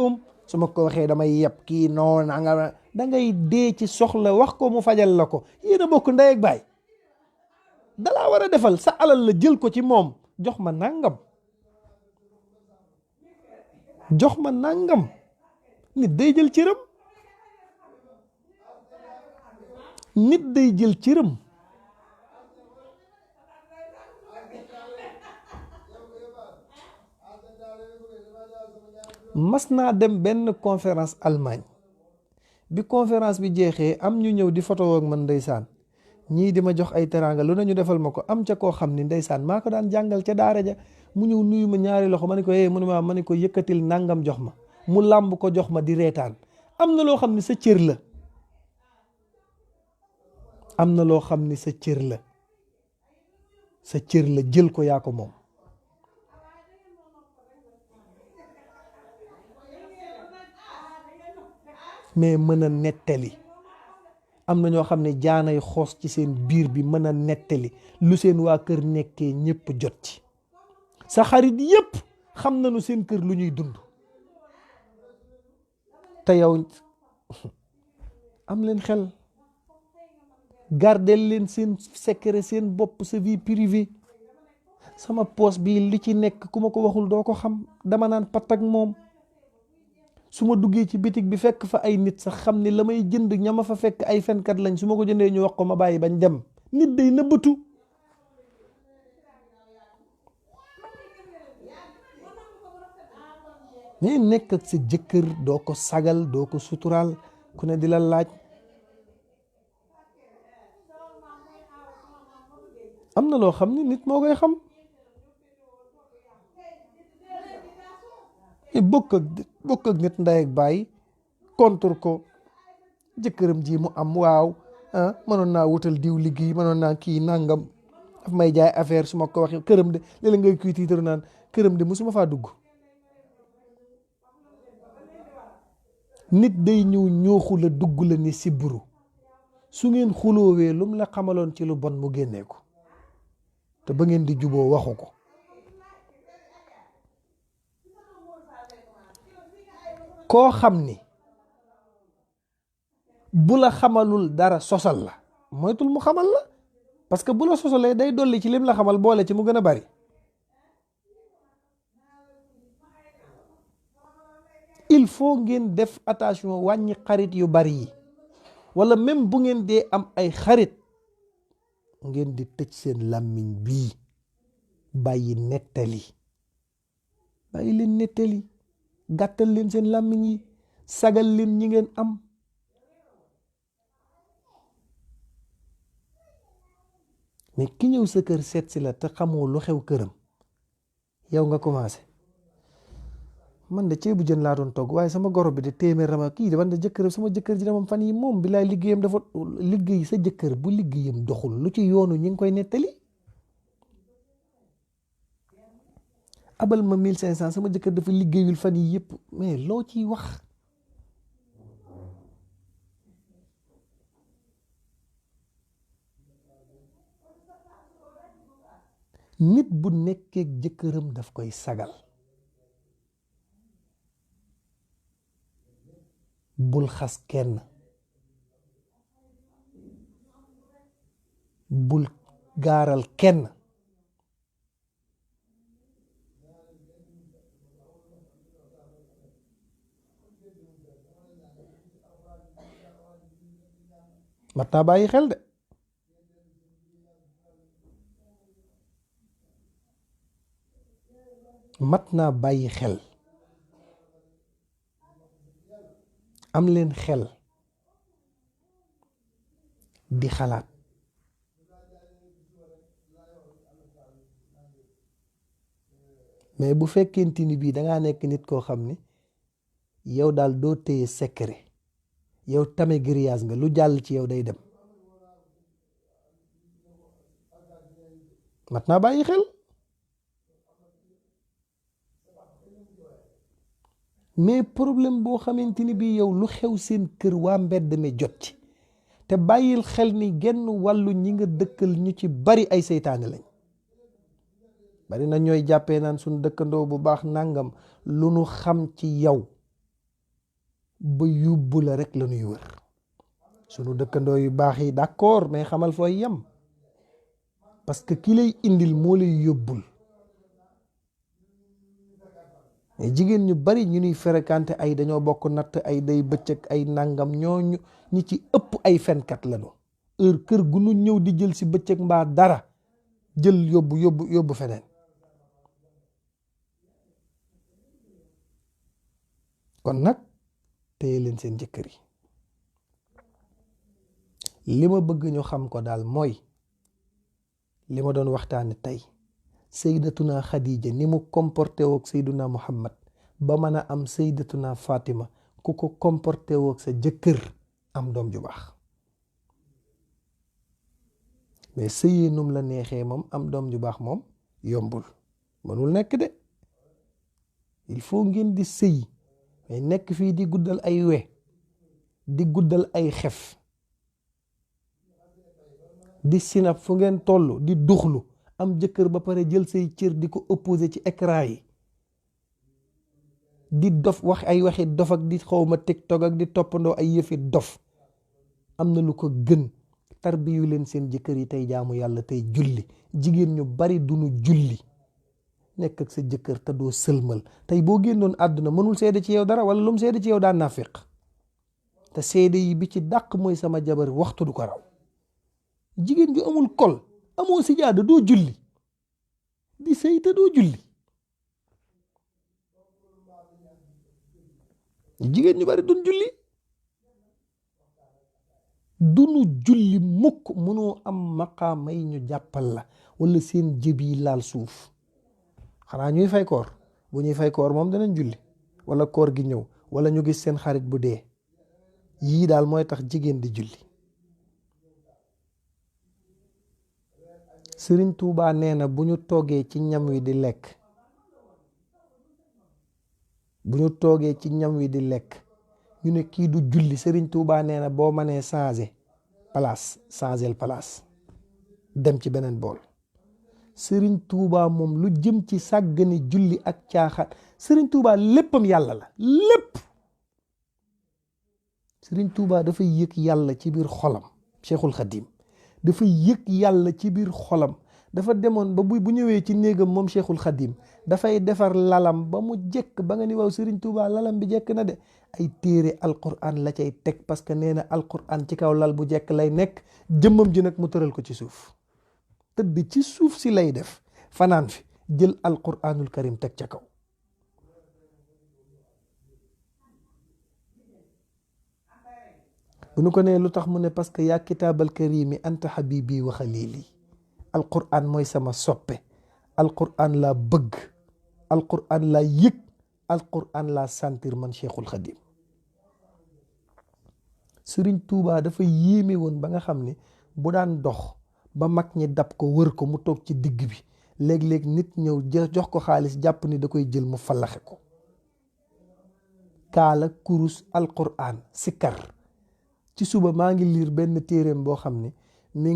su ma ko waxee damay yeb kii noonu nga da ngay dee ci soxla wax ko mu fajal la ko. yéen a bokk ndey ak baay, dalaa war a defal sa alal la, jël ko ci moom jox ma nangam, nit day jël cëram, mas naa dem benn conférence Allemagne, bi conférence bi jeexee am ñu ñëw di photo ak man ndeysaan, ñii di ma jox ay teraanga lu nañu defal ma ko. am ca koo xam ni ndeysaan maa ko daan jàngal ca daara ja, mu ñëw nuyu ma ñaari loxo, ma ne ko mu ne ma ne ko yëkkatil nangam jox ma, mu làmb ko jox ma di reetaan. am na loo xam ni sa cër la, sa cër la jël ko, yaa ko moom. mais mën a nettali, am na ñoo xam ne jaanay xoos ci seen biir bi, mën a nettali lu seen waa kër nekkee ñëpp jot ci. sa xarit yëpp xam nañu seen kër lu ñuy dund, te yow am leen xel, gardel leen seen secret, seen bopp, sa vie privée. sama poos bi li ci nekk ku ma ko waxul doo ko xam, dama naan pat ak moom. su ma duggee ci bitig bi fekk fa ay nit sax xam ne la may jënd ñama fa fekk ay fenkat lañ, su ma ko jëndee ñu wax ko ma bàyyi bañ dem. nit day nëbbatu. mais nekk ak sa jëkkër doo ko sagal, doo ko suturaal, ku ne di la laaj. am na loo xam ne nit moo koy xam. bokk ak nit ndey ak baay contre ko, jëkkëram ji mu am, waaw mënoon naa wutal diw liggéey, mënoon naa kii nangam, daf may jaay affaire. su ma ko waxee këram de léeg-léeg ngay kuy tiitaru naan këram de musuma faa dugg. nit day ñëw ñooxu la, dugg la ni sibbiru, su ngeen xuloowee lum la xamaloon ci lu bon mu génnee ko, te ba ngeen di juboo waxu ko. koo xam ni bu la xamalul dara sosal la, moytul mu xamal la, parce que bu la sosalee day dolli ci lim la xamal, boole ci mu gën a bari. il faut ngeen def attention, wàññi xarit yu bari yi, wala même bu ngeen dee am ay xarit, ngeen di tëj seen làmmiñ bii, bàyyi leen nettali, gàttal leen seen làmmiñ yi, sagal leen ñi ngeen am. mais ki ñëw sa kër seet si la te xamoo lu xew këram, yow nga commencé, man de ceebu jën laa doon togg waaye sama goro bi de téeméer rama kii de man de jëkkër, sama jëkkër ji de moom fan yi moom bi laay liggéeyam dafa liggéey. sa jëkkër bu liggéeyam doxul lu ci yoonu ñi ngi koy nettali. abal ma 1500 sama jëkkër dafa liggéeyul fan yi yëpp, mais loo ciy wax. nit bu nekkee jëkkëram daf koy sagal, bul xas kenn, bul gaaral kenn. mat naa bàyyi xel de. mat naa bàyyi xel. am leen xel di xalaat. mais bu fekkente ni bii dangaa nekk nit koo xam ne yow daal doo téye secret, yow tame grillage nga, lu jàll ci yow day dem, mat naa bàyyi xel. mais problème boo xamante ni bii yow lu xew seen kër waa mbedd mi jot ci, te bàyyil xel ni genn wàllu ñi nga dëkkal ñu ci bari ay seytaane lañ. bari na ñooy jàppee naan suñ dëkkandoo bu baax nangam, lu nu xam ci yow ba yóbbu la rek la ñuy wër. sunu dëkkandoo yu baax yi d'accord, mais xamal fooy yem, parce que ki lay indil moo lay yóbbul. mais jigéen ñu bari ñu nuy fréquenté ay dañoo bokk natt, ay day bëccëg, ay nangam, ñooñu ñi ci ëpp ay fenkat lañu. heure kër gu nu ñëw di jël si bëccëg mbaa dara, jël yóbbu feneen. kon nag téye leen seen jëkkër yi. li ma bëgg ñu xam ko daal mooy li ma doon waxtaane tey, sayyidatuna Khadija ni mu comporté woog sayyiduna Muhammad ba mën a am sayyidatuna Fatima, ku ko comporté woog sa jëkkër am doom ju baax. mais sëyee num la neexee moom am doom ju baax moom yombul, mënul nekk de. il faut ngeen di sëy, mais nekk fii di guddal ay we, di guddal ay xef, di sinap fu ngeen toll, di duxlu, am jëkkër ba pare jël say cër di ko opposé ci écran yi, di dof wax ay waxi dof ak di xawma TikTok ak di toppandoo ay yëfi dof. am na lu ko gën. tarbiyu leen seen jëkkër yi tey jaamu yàlla tey julli. jigéen ñu bari duñu julli. nekk ak sa jëkkër te doo sëlmal, tey boo génnoon àdduna mënul seede ci yow dara, wala lu mu seede ci yow daan naafiq. te seede yi bi ci dàq mooy sama jabar waxtu du ko raw. jigéen ju amul kol, amoo sijaada, doo julli, di sëy te doo julli. jigéen ñu bari duñ julli, dunu julli mukk. mënoo am maqaama yi ñu jàppal la, wala seen jëb yi laal suuf. xanaa ñuy fay koor, bu ñuy fay koor moom danañ julli, wala koor gi ñëw, wala ñu gis seen xarit bu dee. yii daal mooy tax jigéen di julli. Sëriñ Tuubaa nee na bu ñu toogee ci ñam wi di lekk, bu ñu toogee ci ñam wi di lekk, ñu ne kii du julli. Sëriñ Tuubaa nee na boo mënee changer place dem ci beneen bool. Sëriñ Tuubaa moom lu jëm ci sàggani julli ak caaxaan, Sëriñ Tuubaa léppam yàlla la, lépp. Sëriñ Tuubaa dafay yëg yàlla ci biir xolam. Cheikhul Khadim dafa yëg yàlla ci biir xolam. dafa demoon ba bu ñëwee ci néegam moom Cheikhul Khadim dafay defar lalam ba mu jekk, ba nga ni waaw Sëriñ Tuubaa lalam bi jekk na de, ay téere alquran la cay teg, parce que nee na alquran ci kaw lal bu jekk lay nekk, jëmmam ji nag mu tëral ko ci suuf. tëdd ci suuf si lay def, fanaan fi, jël alquranul karim teg ca kaw. bu nu ko nee lu tax mu ne parce que yaa kitaabal karimi anta habibi wa xalili. alquran mooy sama soppe, alquran laa bëgg, alquran laa yëg, alquran laa sentir man Cheikhul Khadim. Sëriñ Tuubaa dafa yéeme woon ba nga xam ne bu daan dox ba mag ñi dab ko wër ko mu toog ci digg bi, léeg-léeg nit ñëw jox ko xaalis jàpp ni da koy jël mu fallaxe ko. kaala, kurus, alquran, sikar. ci suba maa ngi liir benn téereem boo xam ne mi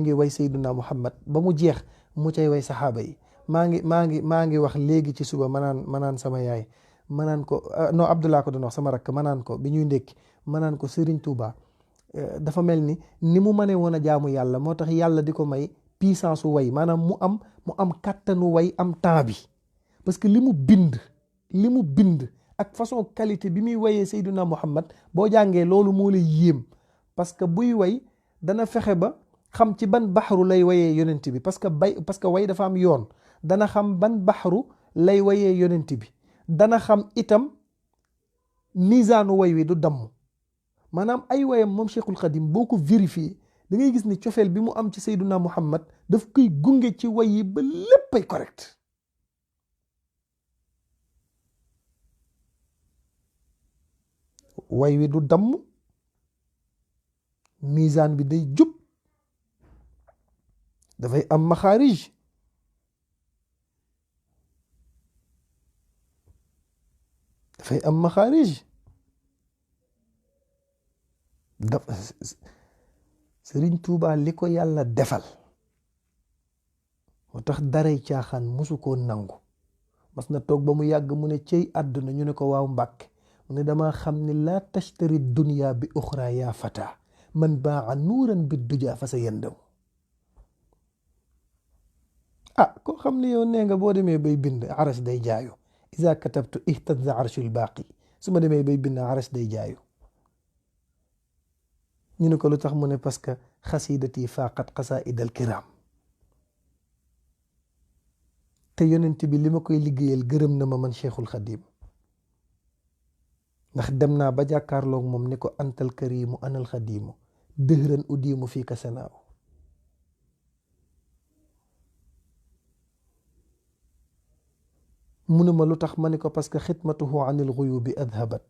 ngi way Seydina Muhammad ba mu jeex mu cay way saxaaba yi. maa ngi wax léegi ci suba manaan sama yaay, manaan ko non Abdullah ko doon wax sama rakk, manaan ko bi ñuy ndékki, manaan ko Serigne Touba dafa mel ni mu mënee woon a jaamu yàlla, moo tax yàlla di ko may puissance way, maanaam mu am kàttanu way, am temps bi, parce que li mu bind ak façon qualité bi muy wayee Seydina Muhammad boo jàngee loolu moo lay yéem. parce que buy way dana fexe ba xam ci ban baxaru lay wayee yonent bi, parce que way dafa am yoon. dana xam ban baxaru lay wayee yonent bi, dana xam itam misaanu way wi du damm. maanaam ay wayam moom Cheikhul Khadim boo ko vérifié da ngay gis ni cofeel bi mu am ci Seydina Muhammad daf koy gunge ci way yi ba léppay correct. way wi du damm, misaan bi day jub, dafay am maxaarij, dafay am maxaarij. Sëriñ Tuubaa li ko yàlla defal moo tax daray caaxaan musu koo nangu. mas na toog ba mu yàgg mu ne cey àdduna, ñu ne ko waaw Mbàkke, mu ne dama xam ne laa tashtari dunya bi uxra yaa fata man baa nuuran bi duja fa sa yëndaw. koo xam ne yow nee nga boo demee bay bind aras day jaayu, iza katabtu ihtazza arshul baaqi, su ma demee bay bind aras day jaayu. ñu ne ko lu tax mu ne parce que xasidati faqat xasaidal kiram, te yonent bi li ma koy liggéeyal gërëm na ma man Cheikhul Xadim, ndax dem naa ba jàkkaarloog moom ni ko antal karimu anal xadimu dëhran udimu fii ka sanaaw. mu ne ma lu tax ma ne ko parce que xidmatuhu anil guyubi adhabat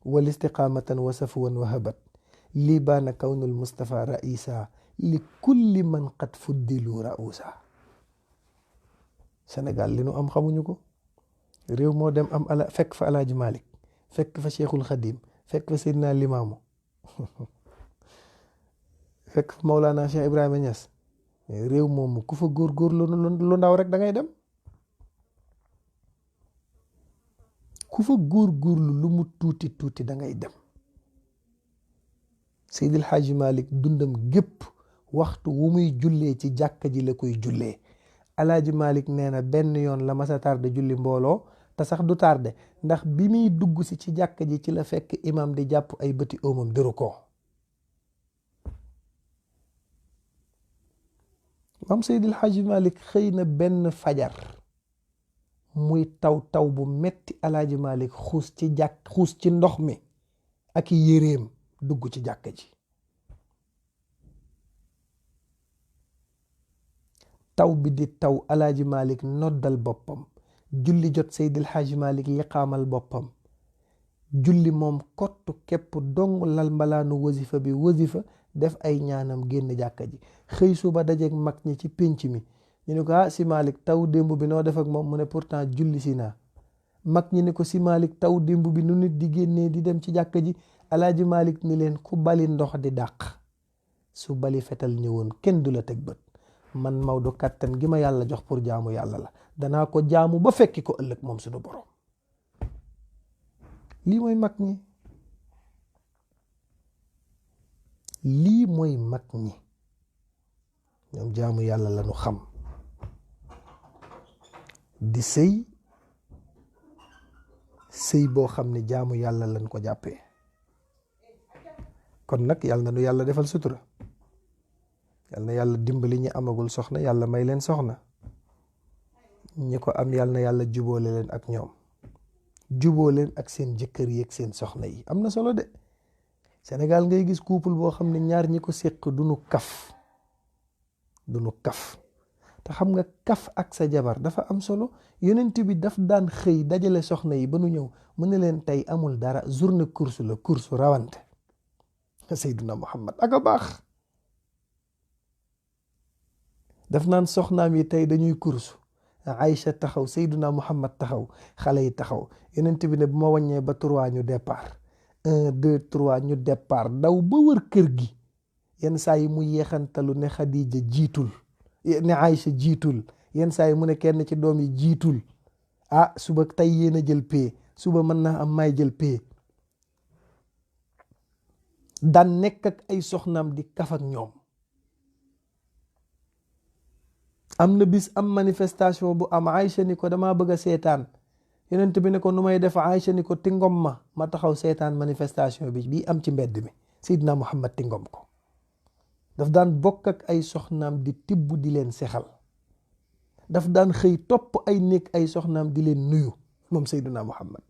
wal istiqamatan wa safwan wa habat lii baana kawnul Mustafa raisa li kulli man qad fuddilu rausa. Sénégal li nu am xamuñu ko. réew moo dem am fekk fa Alaaji Malik, fekk fa Cheikhul Khadim, fekk fa Seydina Limaamu, fekk fa Maulana Cheikh Ibrahima Niass. réew moomu ku fa góor lu ndaw rek da ngay dem. ku fa góorgóorlu lu mu tuuti tuuti da ngay dem. Seydil Hadji Malick dundam gépp waxtu wu muy jullee ci jàkka ji la koy jullee. Alaaji Malick nee na benn yoon la masa tardé julli mbooloo, te sax du tardé ndax bi muy dugg si ci jàkka ji ci la fekk imam di jàpp ay bëti óomam di rukkoo. maam Seydil Hadji Malick xëy na benn fajar muy taw bu metti, Alaaji Malick xuus ci ndox mi ak yéreem dugg ci jàkka ji. taw bi di taw, Alaaji Malick noddal boppam, julli jot Seydil Hadji Malick liqaamal boppam, julli moom kottu képp dong lal mbalaanu wasifa bi wasifa, def ay ñaanam génn jàkka ji. xëy suba dajeeg mag ñi ci pénc mi, ñu ne ko si Malick taw démb bi noo def ak moom, mu ne pourtant julli si naa. mag ñi ne ko si Malick taw démb bi nu nit di génnee di dem ci jàkka ji. Alaaji Malick ni leen ku bali ndox di dàq, su bali fetal ñëwoon kenn du la teg bët. man Maodo kàttan gi ma yàlla jox pour jaamu yàlla la, danaa ko jaamu ba fekki ko ëllëg moom suñu borom. lii mooy mag ñi, lii mooy mag ñi. ñoom jaamu yàlla la ñu xam, di sëy boo xam ne jaamu yàlla lañ ko jàppee. kon nag yàlla na nu yàlla defal sutura, yàlla na yàlla dimbali ñi amagul soxna, yàlla may leen soxna. ñi ko am yàlla na yàlla jubóole leen ak ñoom, jubóo leen ak seen jëkkër yi ak seen soxna yi. am na solo de. Sénégal ngay gis couple boo xam ne ñaar ñi ko séq duñu kaf. te xam nga kaf ak sa jabar dafa am solo. yonent bi daf daan xëy dajale soxna yi ba nu ñëw mu ne leen tey amul dara, journée course la, course rawante. Seydina Muhammad ak a baax. daf naan soxnaam yi tey dañuy course. Aïcha taxaw, Seydina Muhammad taxaw, xale yi taxaw. yonent bi ne bu ma wàññee ba 3 ñu départ, 1 2 3 ñu départ, daw ba wër kër gi. yenn saa yi mu yeexantalu ne Xadija jiitul, ne Aïcha jiitul, yenn saa yi mu ne kenn ci doom yi jiitul. suba tey yéen a jël pee, suba mën naa am may jël pee. daan nekk ak ay soxnaam di kaf ak ñoom. am na bis am manifestation bu am, Aïcha ni ko damaa bëgg a seetaan. yonent bi ne ko nu may def, Aïcha ni ko tingom ma taxaw seetaan manifestation bi am ci mbedd mi. Seydina Muhammad tingom ko. daf daan bokk ak ay soxnaam di tibb di leen sexal. daf daan xëy topp ay nekk ay soxnaam di leen nuyu moom Seydina Muhammad.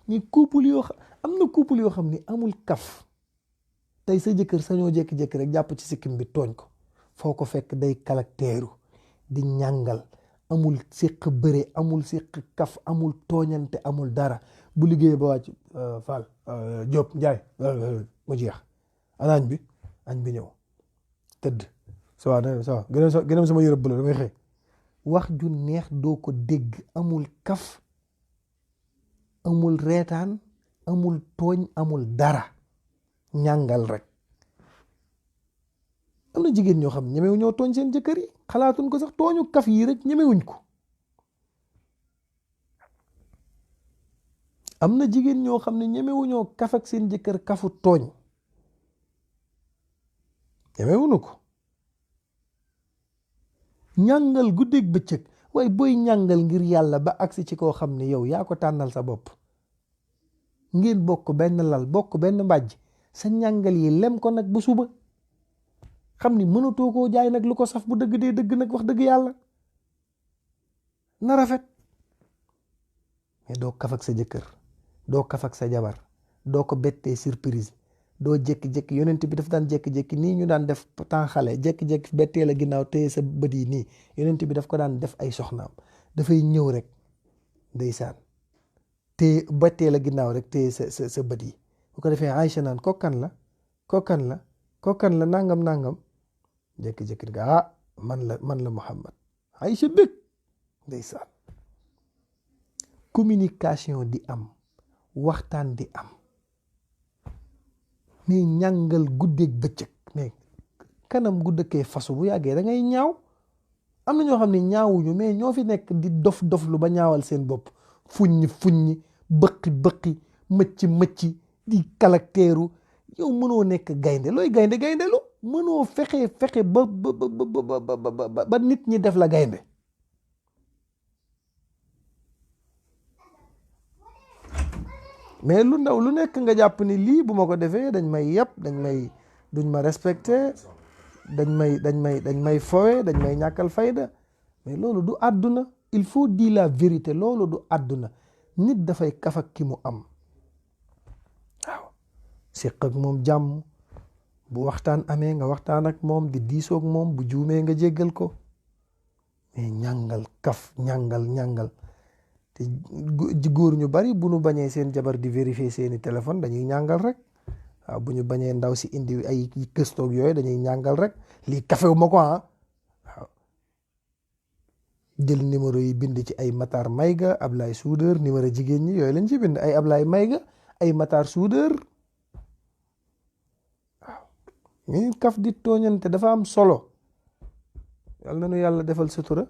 ni couple yoo am na couple yoo xam ni amul kaf, tey sa jëkkër sañoo jékki-jékki rek jàpp ci sikkim bi tooñ ko, foo ko fekk day caractère di ñàngal, amul siq bëre, amul siq kaf, amul tooñante, amul dara. bu liggéey ba wàcc Fall Diop Ndiaye mu jeex ana añ bi ñëw tëdd ça va gënam sama yërëb la damay xëy. wax ju neex doo ko dégg, amul kaf, amul reetaan, amul tooñ, amul dara, ñàngal rek. am na jigéen ñoo xam ne ñemewu ñoo tooñ seen jëkkër yi, xalaatuñ ko sax, tooñu kaf yi rek ñemewuñ ko. am na jigéen ñoo xam ne ñemewuñoo kaf ak seen jëkkër kafu tooñ, ñemewuñu ko. ñàngal guddeeg bëccëg, waaye booy ñàngal ngir yàlla ba agsi ci koo xam ne yow yaa ko tànnal sa bopp, ngeen bokk benn lal, bokk benn mbàjj, sa ñàngal yi lem ko nag bu suba, xam ni mënatoo koo jaay nag lu ko saf bu dëgg dee dëgg nag, wax dëgg yàlla na rafet. mais doo kaf ak sa jëkkër, doo kaf ak sa jabar, doo ko bettee surprise, doo jékki-jékki. yonent bi daf daan jékki-jékki nii ñu daan def temps xale, jékki-jékki bettee la ginnaaw téye sa bët yi nii. yonent bi daf ko daan def ay soxnaam, dafay ñëw rek ndeysaan téye bettee la ginnaaw rek téye sa bët yi. bu ko defee Aïcha naan kokkan la nangam jékki-jékki nga man la Muhammad. Aïcha bëgg ndeysaan. communication di am, waxtaan di am, mais ñàngal guddeeg bëccëg, mais kanam gu dëkkee fasu bu yàggee da ngay ñaaw. am na ñoo xam ne ñaawuñu, mais ñoo fi nekk di dof lu ba ñaawal seen bopp, fuññi bëqi mëcci di caractère. yow mënoo nekk gaynde, looy gaynde lu mënoo fexe ba nit ñi def la gaynde. mais lu ndaw lu nekk nga jàpp ni lii bu ma ko defee dañ may yàpp, duñ ma respecté, dañ may fowe, dañ may ñàkkal fayda. mais loolu du àdduna. il faut dire la vérité, loolu du àdduna. nit dafay kaf ak ki mu am, waaw, séq ak moom jàmm, bu waxtaan amee nga waxtaan ak moom, di diisoog moom, bu juumee nga jéggal ko. mais ñàngal kaf, ñàngal te góor ñu bari bu ñu bañee seen jabar di vérifier seeni téléphone dañuy ñàngal rek. waaw bu ñu bañee ndaw si indi ay këstoog yooyu dañuy ñàngal rek. lii kafewu ma ko waaw, jël numéro yi bind ci ay Matar Mayga, Ablaye Soudeur, numéro jigéen ñi yooyu lañ ci bind, ay Ablaye Mayga, ay Matar Soudeur. waaw ñuy kaf di tooñante dafa am solo. yal na nu yàlla defal sutura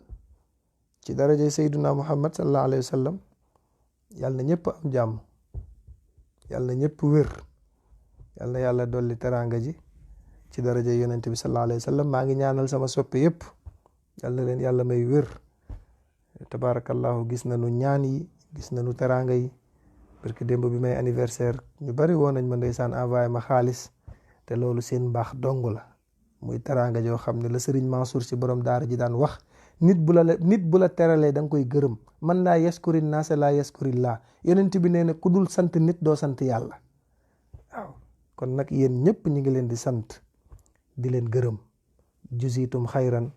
ci daraja Seydina Muhammad sallallahu alayhi wa sallam. yal na ñëpp am jàmm, yal na ñëpp wér, yal na yàlla dolli teraanga ji ci daraja yonent bi sallallahu alayhi wa sallam. maa ngi ñaanal sama soppe yëpp, yal na leen yàlla may wér. tabarakallahu gis nañu ñaan yi, gis nañu teraanga yi. parce que démb bi may anniversaire ñu bari woon nañ ma ndeysaan envoyé ma xaalis, te loolu seen mbaax dong la. muy teraanga joo xam ne la Sëriñ Mansour si borom daara ji daan wax, nit bu la teralee da nga koy gërëm. man laa yaskuri naasa laa yaskurillah. yonent bi nee na ku dul sant nit doo sant yàlla. waaw kon nag yéen ñëpp ñu ngi leen di sant, di leen gërëm. juzitum xayran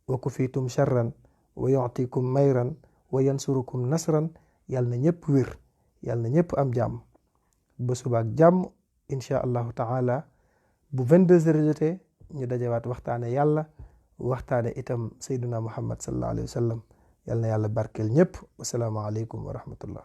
wa kufitum charran wa yu'tikum mayran wa yansurukum nasran. yàlla na ñëpp wér, yàlla na ñëpp am jàmm. ba subaak jàmm insha allahu taala. bu 22h jotee ñu dajewaat waxtaane yàlla, waxtaane itam Seydina Muhammad sallallahu alayhi wa sallam. yàlla na yàlla barkeel ñëpp. wassalaamu aleykum wa rahmatullah.